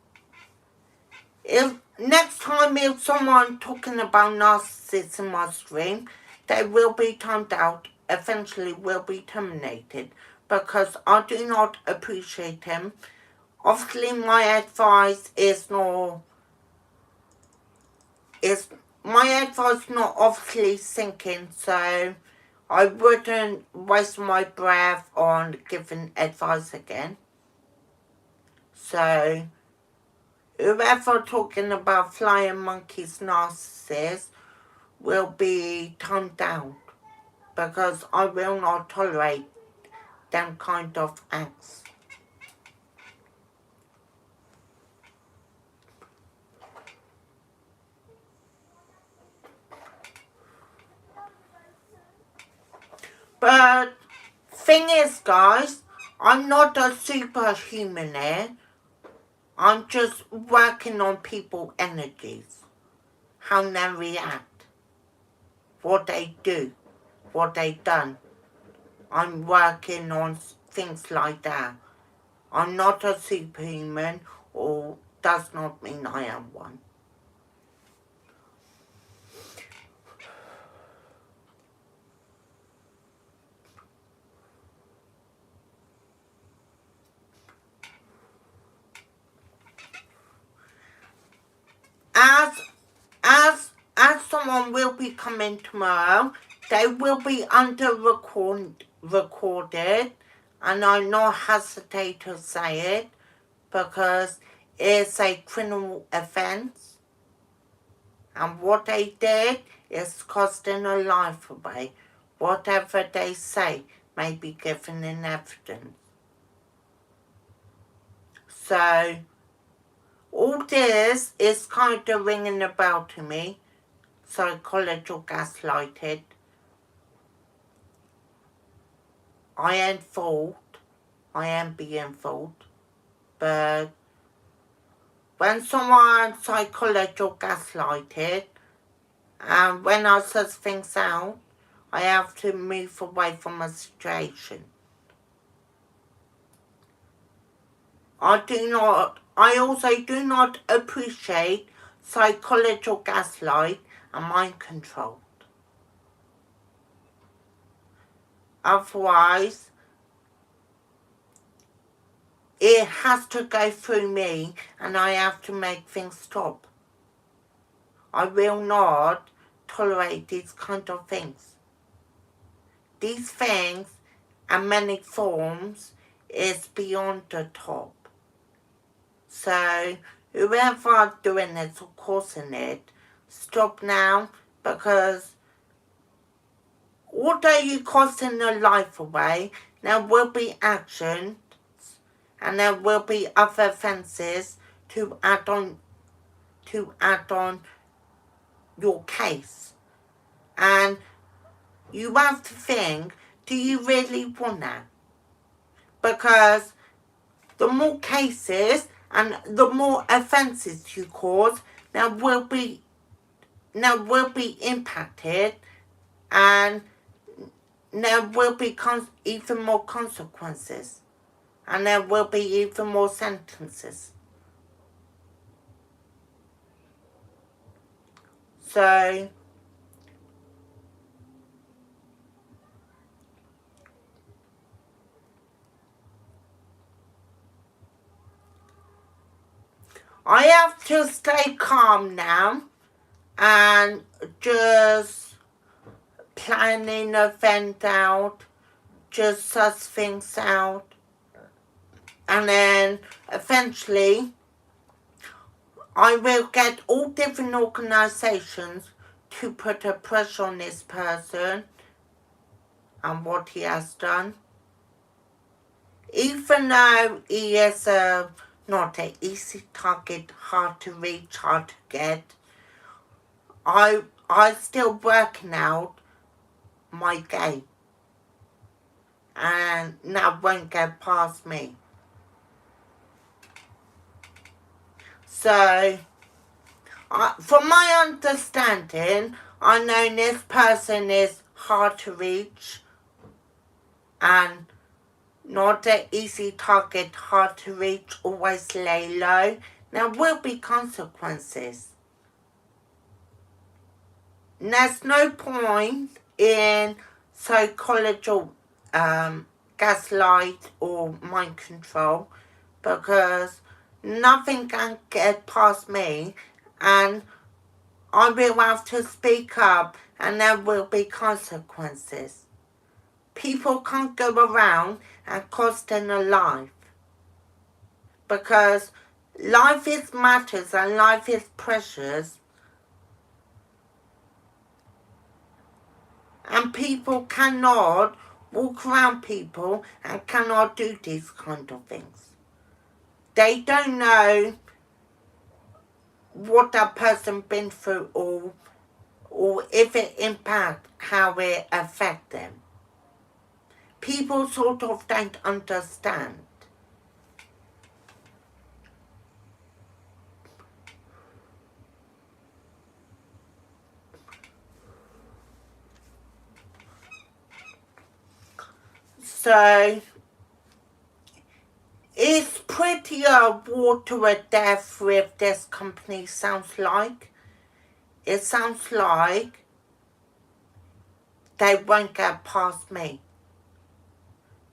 If next time if someone talking about narcissists in my stream, they will be timed out, eventually will be terminated, because I do not appreciate him. Obviously my advice is not obviously sinking, so I wouldn't waste my breath on giving advice again. So whoever talking about flying monkeys narcissists will be toned down, because I will not tolerate them kind of acts. But thing is, guys, I'm not a superhuman here. I'm just working on people's energies, how they react, what they do, what they done. I'm working on things like that. I'm not a superhuman, or does not mean I am one. As someone will be coming tomorrow, they will be recorded, and I not hesitate to say it, because it's a criminal offence, and what they did is costing a life away. Whatever they say may be given in evidence. So, all this is kind of ringing a bell to me. Psychological gaslighted. I am fault. I am being fault. But when someone psychological gaslighted, and when I suss things out, I have to move away from a situation. I also do not appreciate psychological gaslight and mind control. Otherwise, it has to go through me, and I have to make things stop. I will not tolerate these kind of things. These things and many forms is beyond the top. So whoever doing this or causing it, stop now, because although you're causing their life away, there will be actions and there will be other offences to add on your case. And you have to think, do you really want that? Because the more cases and the more offences you cause, there will be impacted, and there will be even more consequences, and there will be even more sentences. So I have to stay calm now and just planning an event out, just suss things out, and then eventually I will get all different organisations to put a pressure on this person and what he has done. Even though he is not an easy target, hard to reach, hard to get, I still working out my game, and that won't get past me. So, from my understanding, I know this person is hard to reach and not an easy target, hard to reach, always lay low. There will be consequences. And there's no point in psychological gaslight or mind control, because nothing can get past me, and I will have to speak up, and there will be consequences. People can't go around and costing a life, because life is matters and life is precious, and people cannot walk around people and cannot do these kind of things. They don't know what that person been through, or if it impact how it affect them. People sort of don't understand. So it's pretty a war to a death with this company, sounds like. It sounds like they won't get past me,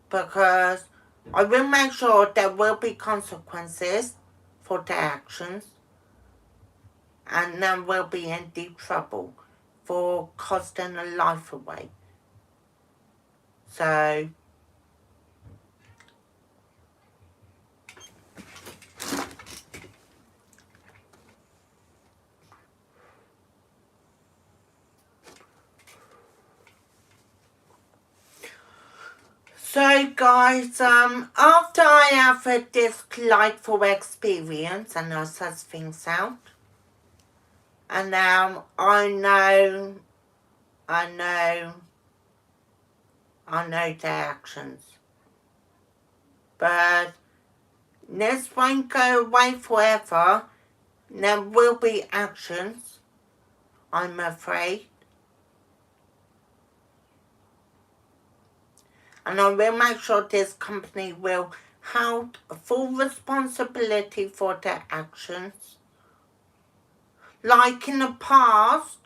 because I will make sure there will be consequences for their actions, and then we'll be in deep trouble for costing a life away. So guys, after I have had this delightful experience and I suss things out, and now I know their actions, but this won't go away forever. There will be actions, I'm afraid. And I will make sure this company will hold full responsibility for their actions. Like in the past,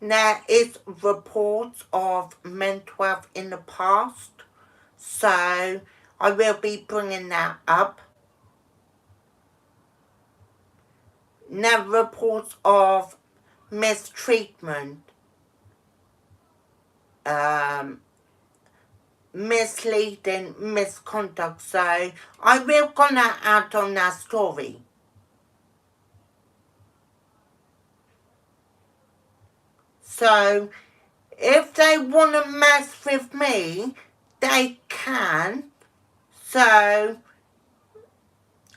there is reports of mental health in the past, so I will be bringing that up. There are reports of mistreatment, misleading, misconduct. So I will gonna add on that story. So if they wanna mess with me, they can. So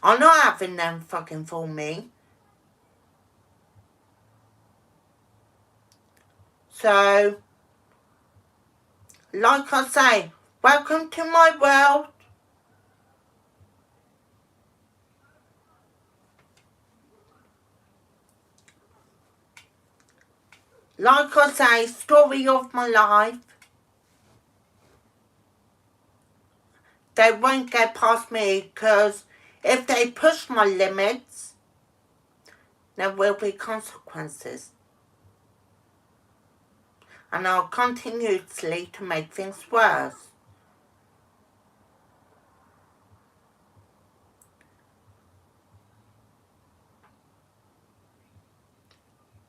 I'm not having them fucking fool me. So, like I say, welcome to my world. Like I say, story of my life. They won't get past me because if they push my limits, there will be consequences. And I'll continuously to make things worse.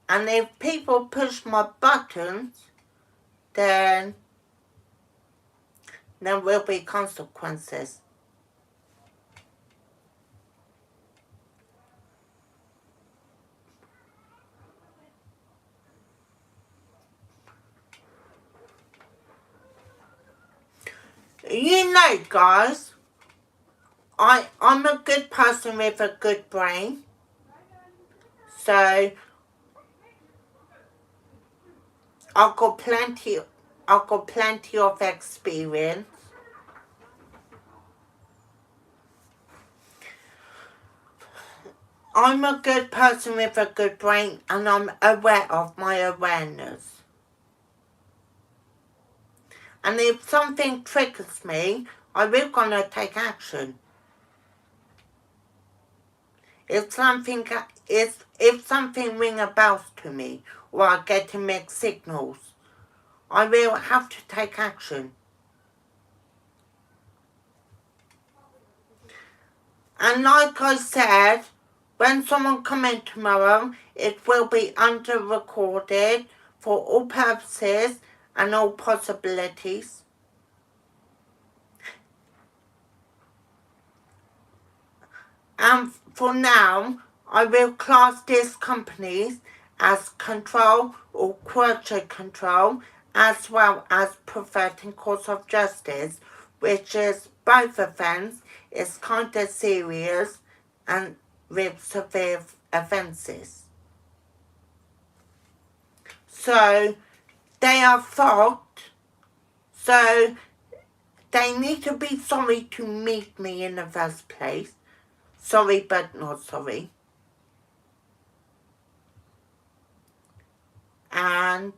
And if people push my buttons, then there will be consequences. You know, guys, I'm a good person with a good brain. So I've got plenty of experience. I'm a good person with a good brain and I'm aware of my awareness. And if something triggers me, I will gonna take action. If something ring a bell to me or I get mixed signals, I will have to take action. And like I said, when someone come in tomorrow, it will be under recorded for all purposes and all possibilities. And for now, I will class these companies as control or quality control, as well as perverting course of justice, which is both offence, is kind of serious and with severe offences. So they are fault. So they need to be sorry to meet me in the first place. Sorry, but not sorry. And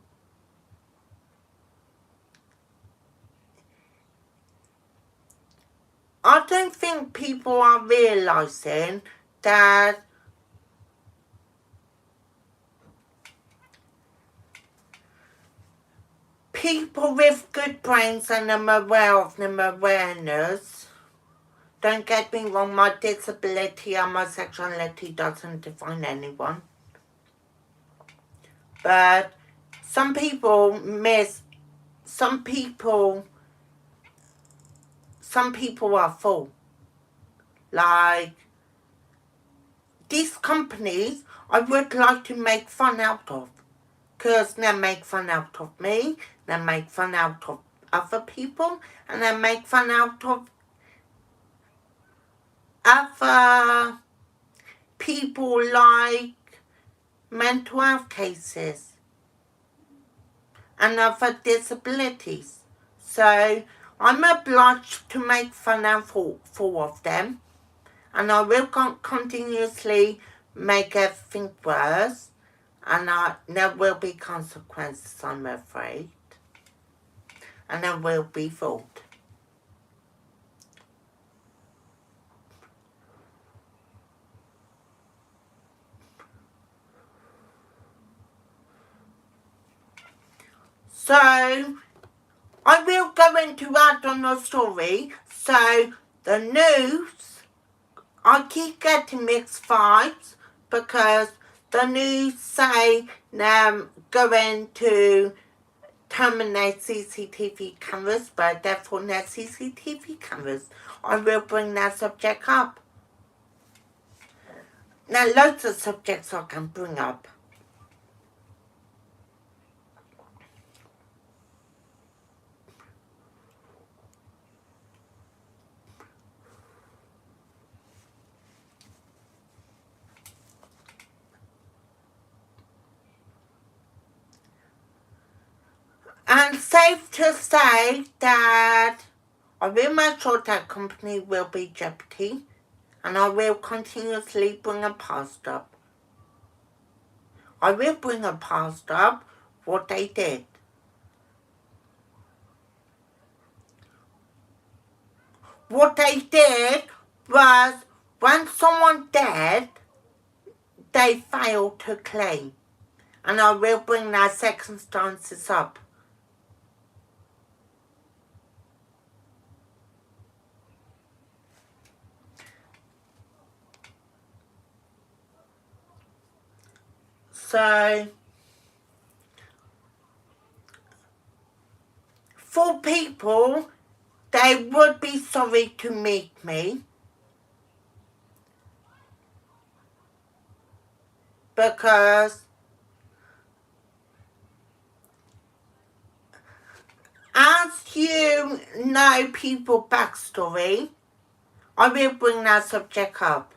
I don't think people are realising that people with good brains and I'm aware of them awareness. Don't get me wrong, my disability and my sexuality doesn't define anyone. But some people are full. Like, these companies I would like to make fun out of. Because they make fun out of me, they make fun out of other people, and they make fun out of other people like mental health cases and other disabilities. So I'm obliged to make fun out of them, and I will continuously make everything worse, and there will be consequences, I'm afraid, and there will be fault. So I will go into add on the story. So the news, I keep getting mixed vibes because the news say going to terminate CCTV cameras, but therefore no CCTV cameras. I will bring that subject up. Now, loads of subjects I can bring up. And safe to say that I will make sure that company will be jeopardy, and I will continuously bring a past up. I will bring a past up what they did. What they did was, when someone dead, they failed to claim. And I will bring their circumstances up. So, for people, they would be sorry to meet me, because as you know people's backstory, I will bring that subject up.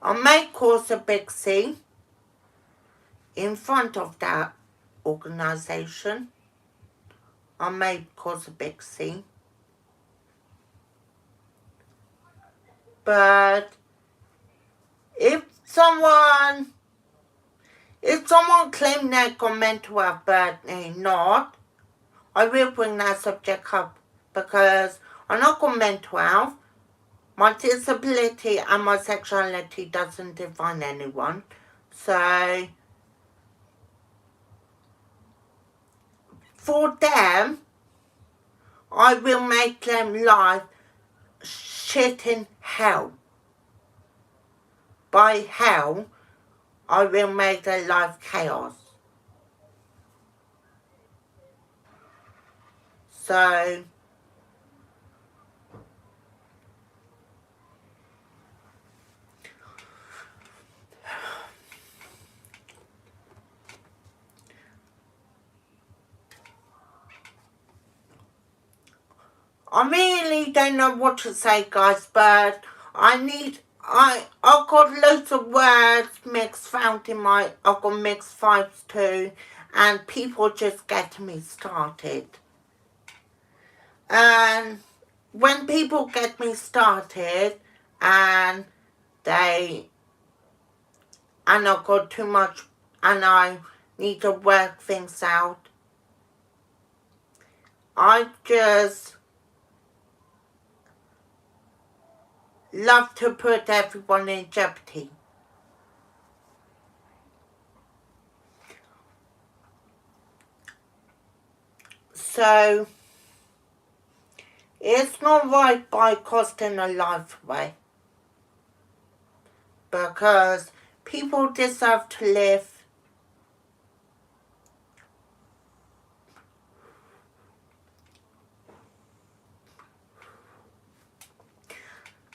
I may cause a big scene in front of that organisation. I may cause a big scene. But if someone claims they've got mental health but they're not, I will bring that subject up, because I'm not got mental health. My disability and my sexuality doesn't define anyone. So, for them, I will make them life shit in hell. By hell, I will make their life chaos. So, I really don't know what to say, guys, but I've got loads of words mixed found in I've got mixed vibes too, and people just get me started. And when people get me started and I've got too much and I need to work things out, I just love to put everyone in jeopardy. So, it's not right by costing a life away, because people deserve to live.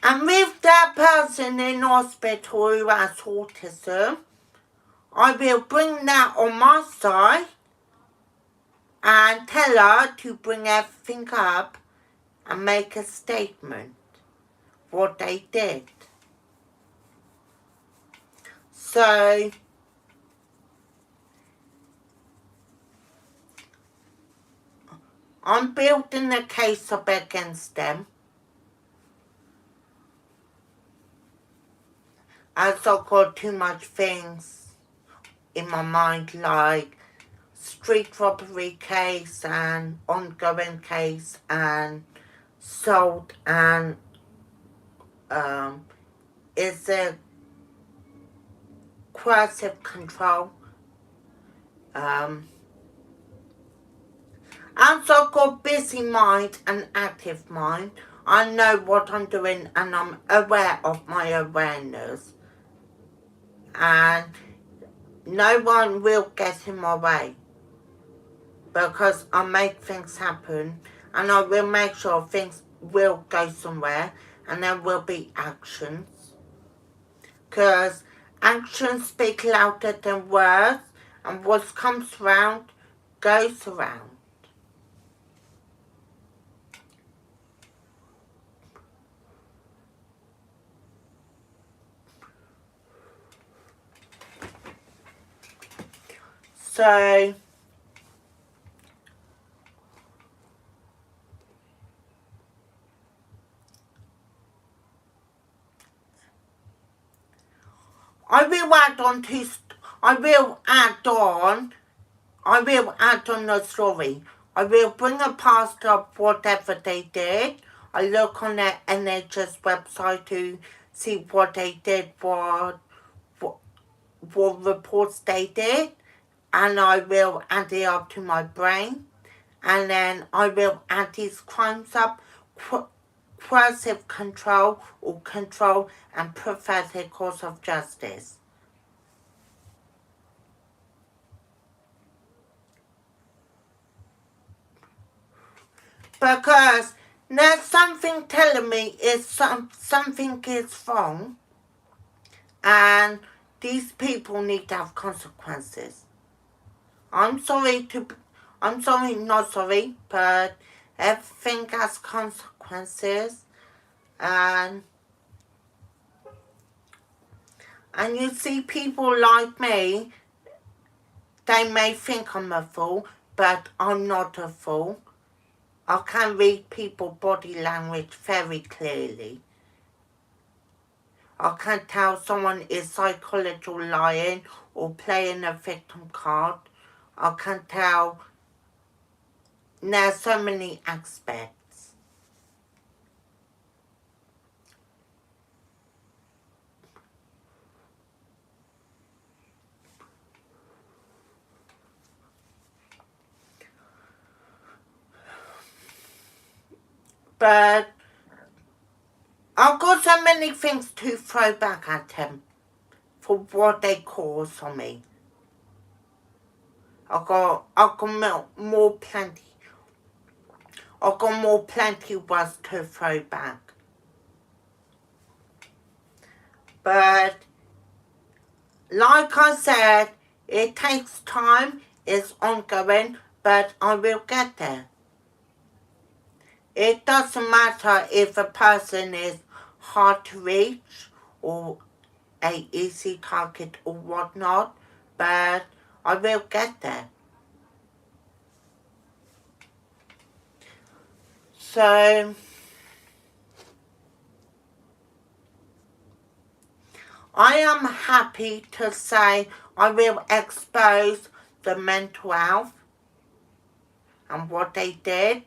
And with that person in hospital who has autism, I will bring that on my side and tell her to bring everything up and make a statement what they did. So, I'm building a case up against them, as I've got too much things in my mind, like street robbery case and ongoing case and sold and is a coercive control, As I've got busy mind and active mind, I know what I'm doing and I'm aware of my awareness. And no one will get in my way because I make things happen and I will make sure things will go somewhere and there will be actions. Because actions speak louder than words and what comes round goes around. So I will add on the story. I will bring a past of whatever they did. I look on the NHS website to see what they did, what reports they did, and I will add it up to my brain. And then I will add these crimes up, coercive control or control and pathetic cause of justice. Because there's something telling me something is wrong and these people need to have consequences. I'm sorry, not sorry, but everything has consequences and you see people like me, they may think I'm a fool, but I'm not a fool. I can read people's body language very clearly. I can tell someone is psychological lying or playing a victim card. I can tell there's so many aspects. But I've got so many things to throw back at them for what they cause on me. I've got more plenty. I've got more plenty words to throw back. But like I said, it takes time, it's ongoing, but I will get there. It doesn't matter if a person is hard to reach or an easy target or whatnot, but I will get there. So I am happy to say I will expose the mental health and what they did.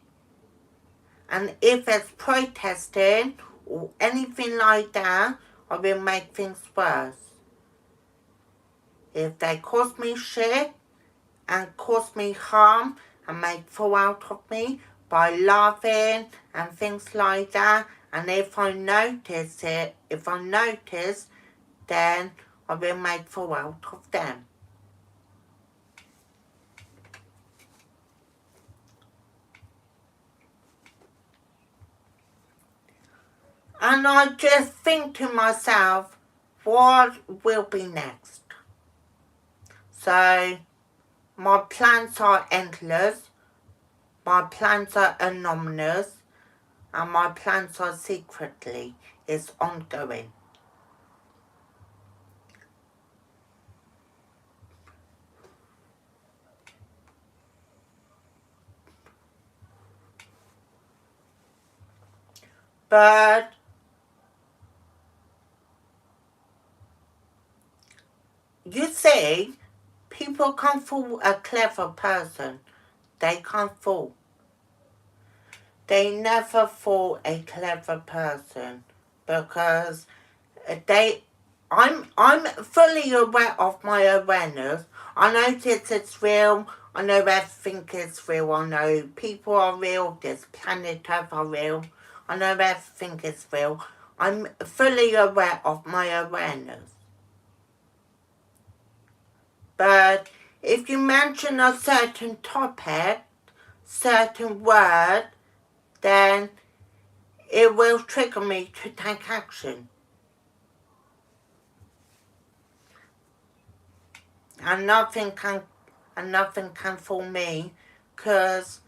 And if it's protesting or anything like that, I will make things worse. If they cause me shit and cause me harm and make fool out of me by laughing and things like that, and if I notice, then I will make fool out of them. And I just think to myself, what will be next? So, my plans are endless, my plans are anonymous, and my plans are secretly. It's ongoing. But you see, people can't fool a clever person. They can't fool. They never fool a clever person because they I'm fully aware of my awareness. I notice it's real. I know everything is real. I know people are real. This planet Earth are real. I know everything is real. I'm fully aware of my awareness. But if you mention a certain topic, certain word, then it will trigger me to take action. And nothing can fool me, because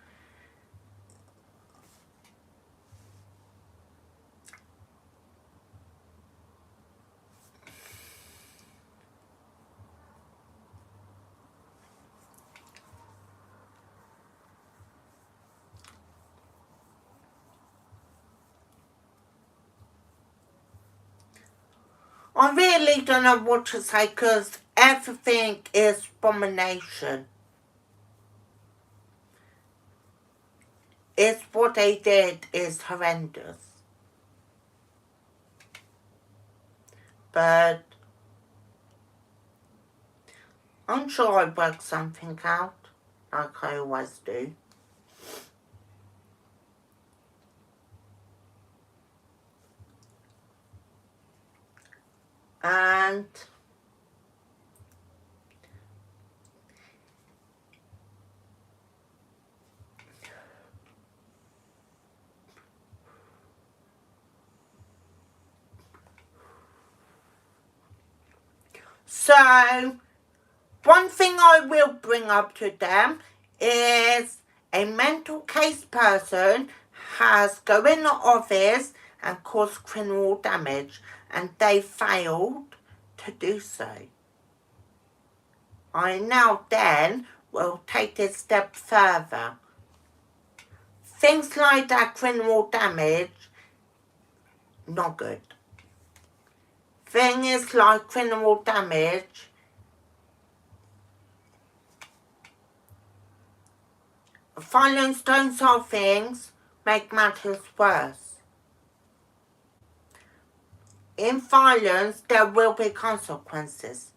I really don't know what to say, because everything is abomination. It's what they did is horrendous. But I'm sure I work something out, like I always do. And so, one thing I will bring up to them is a mental case person has go in the office and caused criminal damage, and they failed to do so. I now then will take this step further. Things like that, criminal damage, not good. Things like criminal damage, violence don't solve things, make matters worse. In violence, there will be consequences.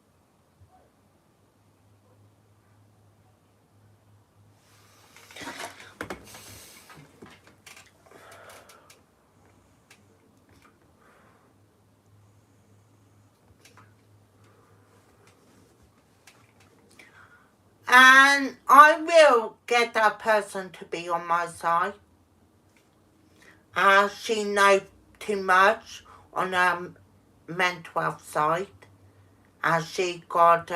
And I will get that person to be on my side. She knows too much on her mental health side. She got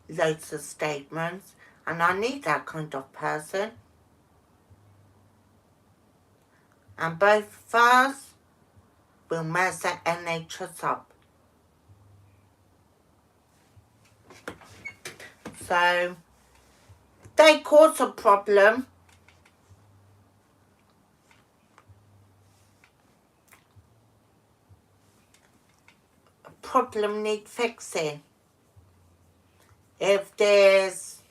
loads of statements. And I need that kind of person. And both of us will mess the NHS up. So, they cause a problem. A problem need fixing. If there's...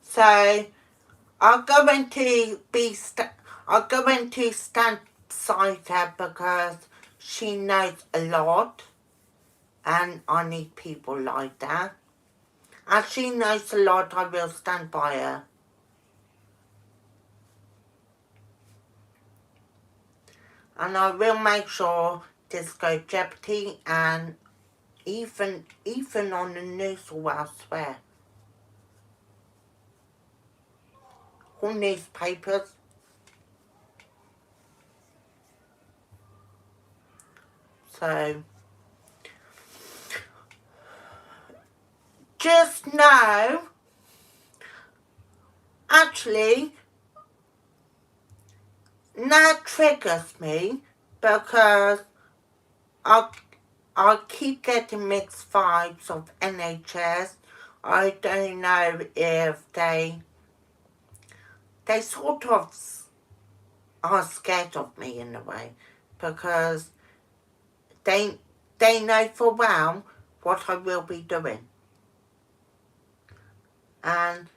So, I'm going to stand beside her because she knows a lot. And I need people like that. As she knows a lot, I will stand by her. And I will make sure Disco Jeopardy and even on the news or elsewhere. Or newspapers. So, just know, actually, that triggers me because I keep getting mixed vibes of NHS. I don't know if they sort of are scared of me in a way, because they know for well what I will be doing. And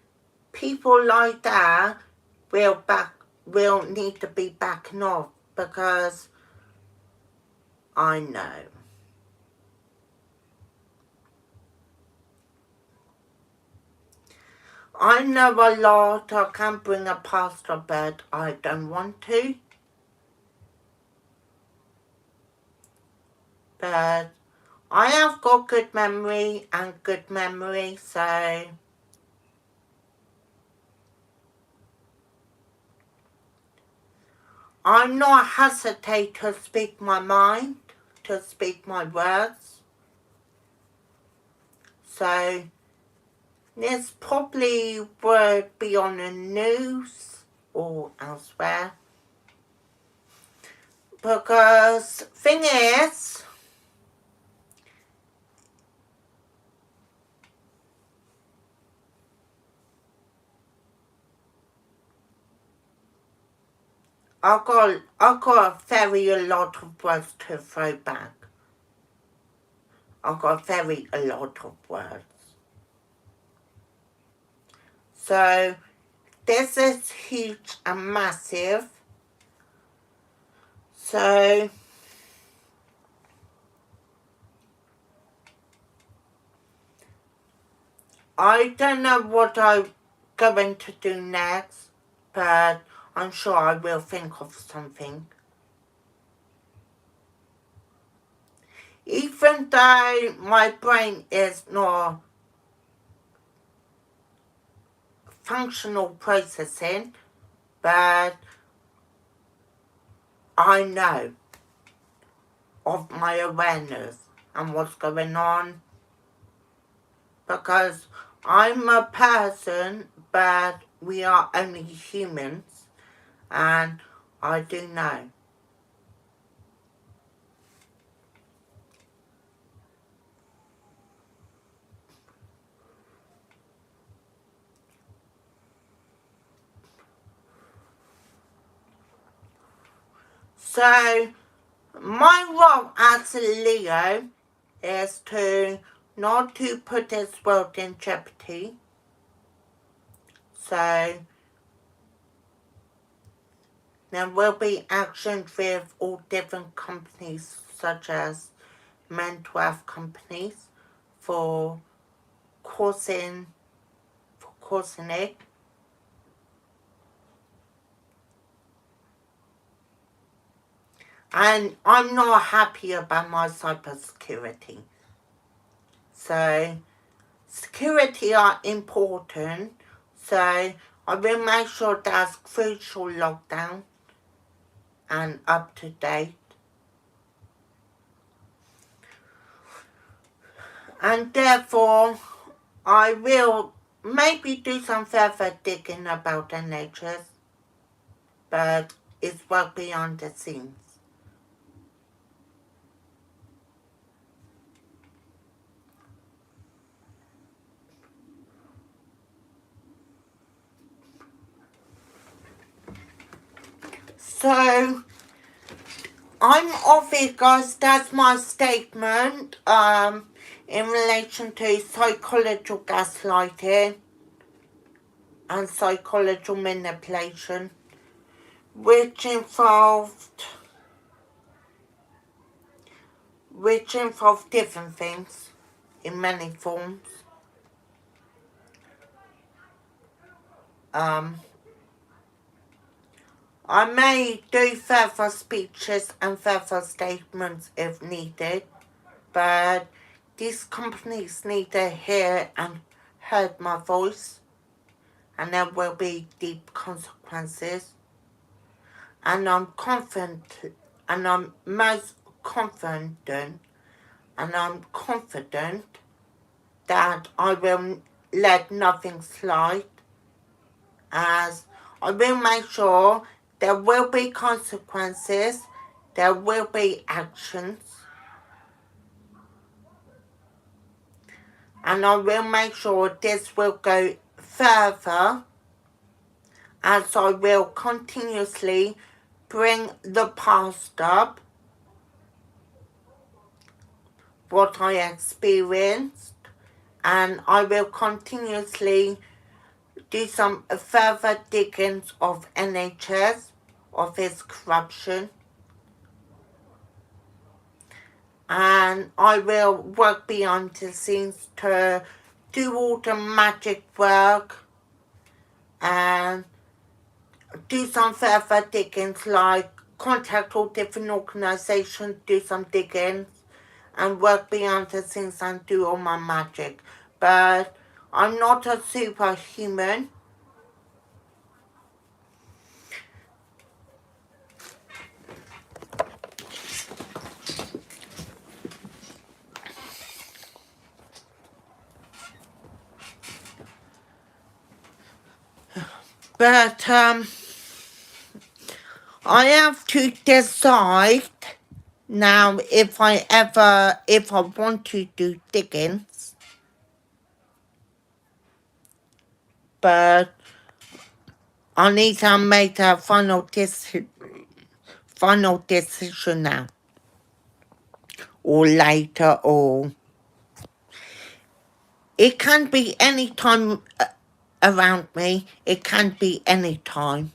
people like that will need to be backing off, because I know. I know a lot. I can't bring a pasta, but I don't want to. But I have got good memory and good memory, so I'm not hesitate to speak my mind, to speak my words. So this probably would be on the news or elsewhere. Because thing is, I've got a lot of words to throw back. I've got a lot of words. So this is huge and massive. So I don't know what I'm going to do next, but I'm sure I will think of something. Even though my brain is not functional processing, but I know of my awareness and what's going on, because I'm a person, but we are only humans, and I do know. So my role as a Leo is to not to put this world in jeopardy. So there will be actions with all different companies, such as mental health companies, for causing it. And I'm not happy about my cybersecurity. So security are important. So I will make sure that's crucial lockdown and up to date. And therefore, I will maybe do some further digging about NHS, but it's well beyond the scenes. So I'm off it, guys. That's my statement in relation to psychological gaslighting and psychological manipulation, which involved different things in many forms. I may do further speeches and further statements if needed, but these companies need to hear and heard my voice, and there will be deep consequences. And I'm confident, and I'm most confident, and I'm confident that I will let nothing slide, as I will make sure there will be consequences, there will be actions, and I will make sure this will go further, as I will continuously bring the past up, what I experienced, and I will continuously do some further diggings of NHS, of its corruption, and I will work behind the scenes to do all the magic work and do some further diggings, like contact all different organisations, do some diggings, and work behind the scenes and do all my magic. But I'm not a superhuman. But I have to decide now if I want to do diggings. But I need to make a final decision now, or later, or it can be any time around me. It can be any time.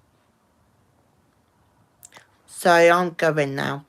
So I'm going now.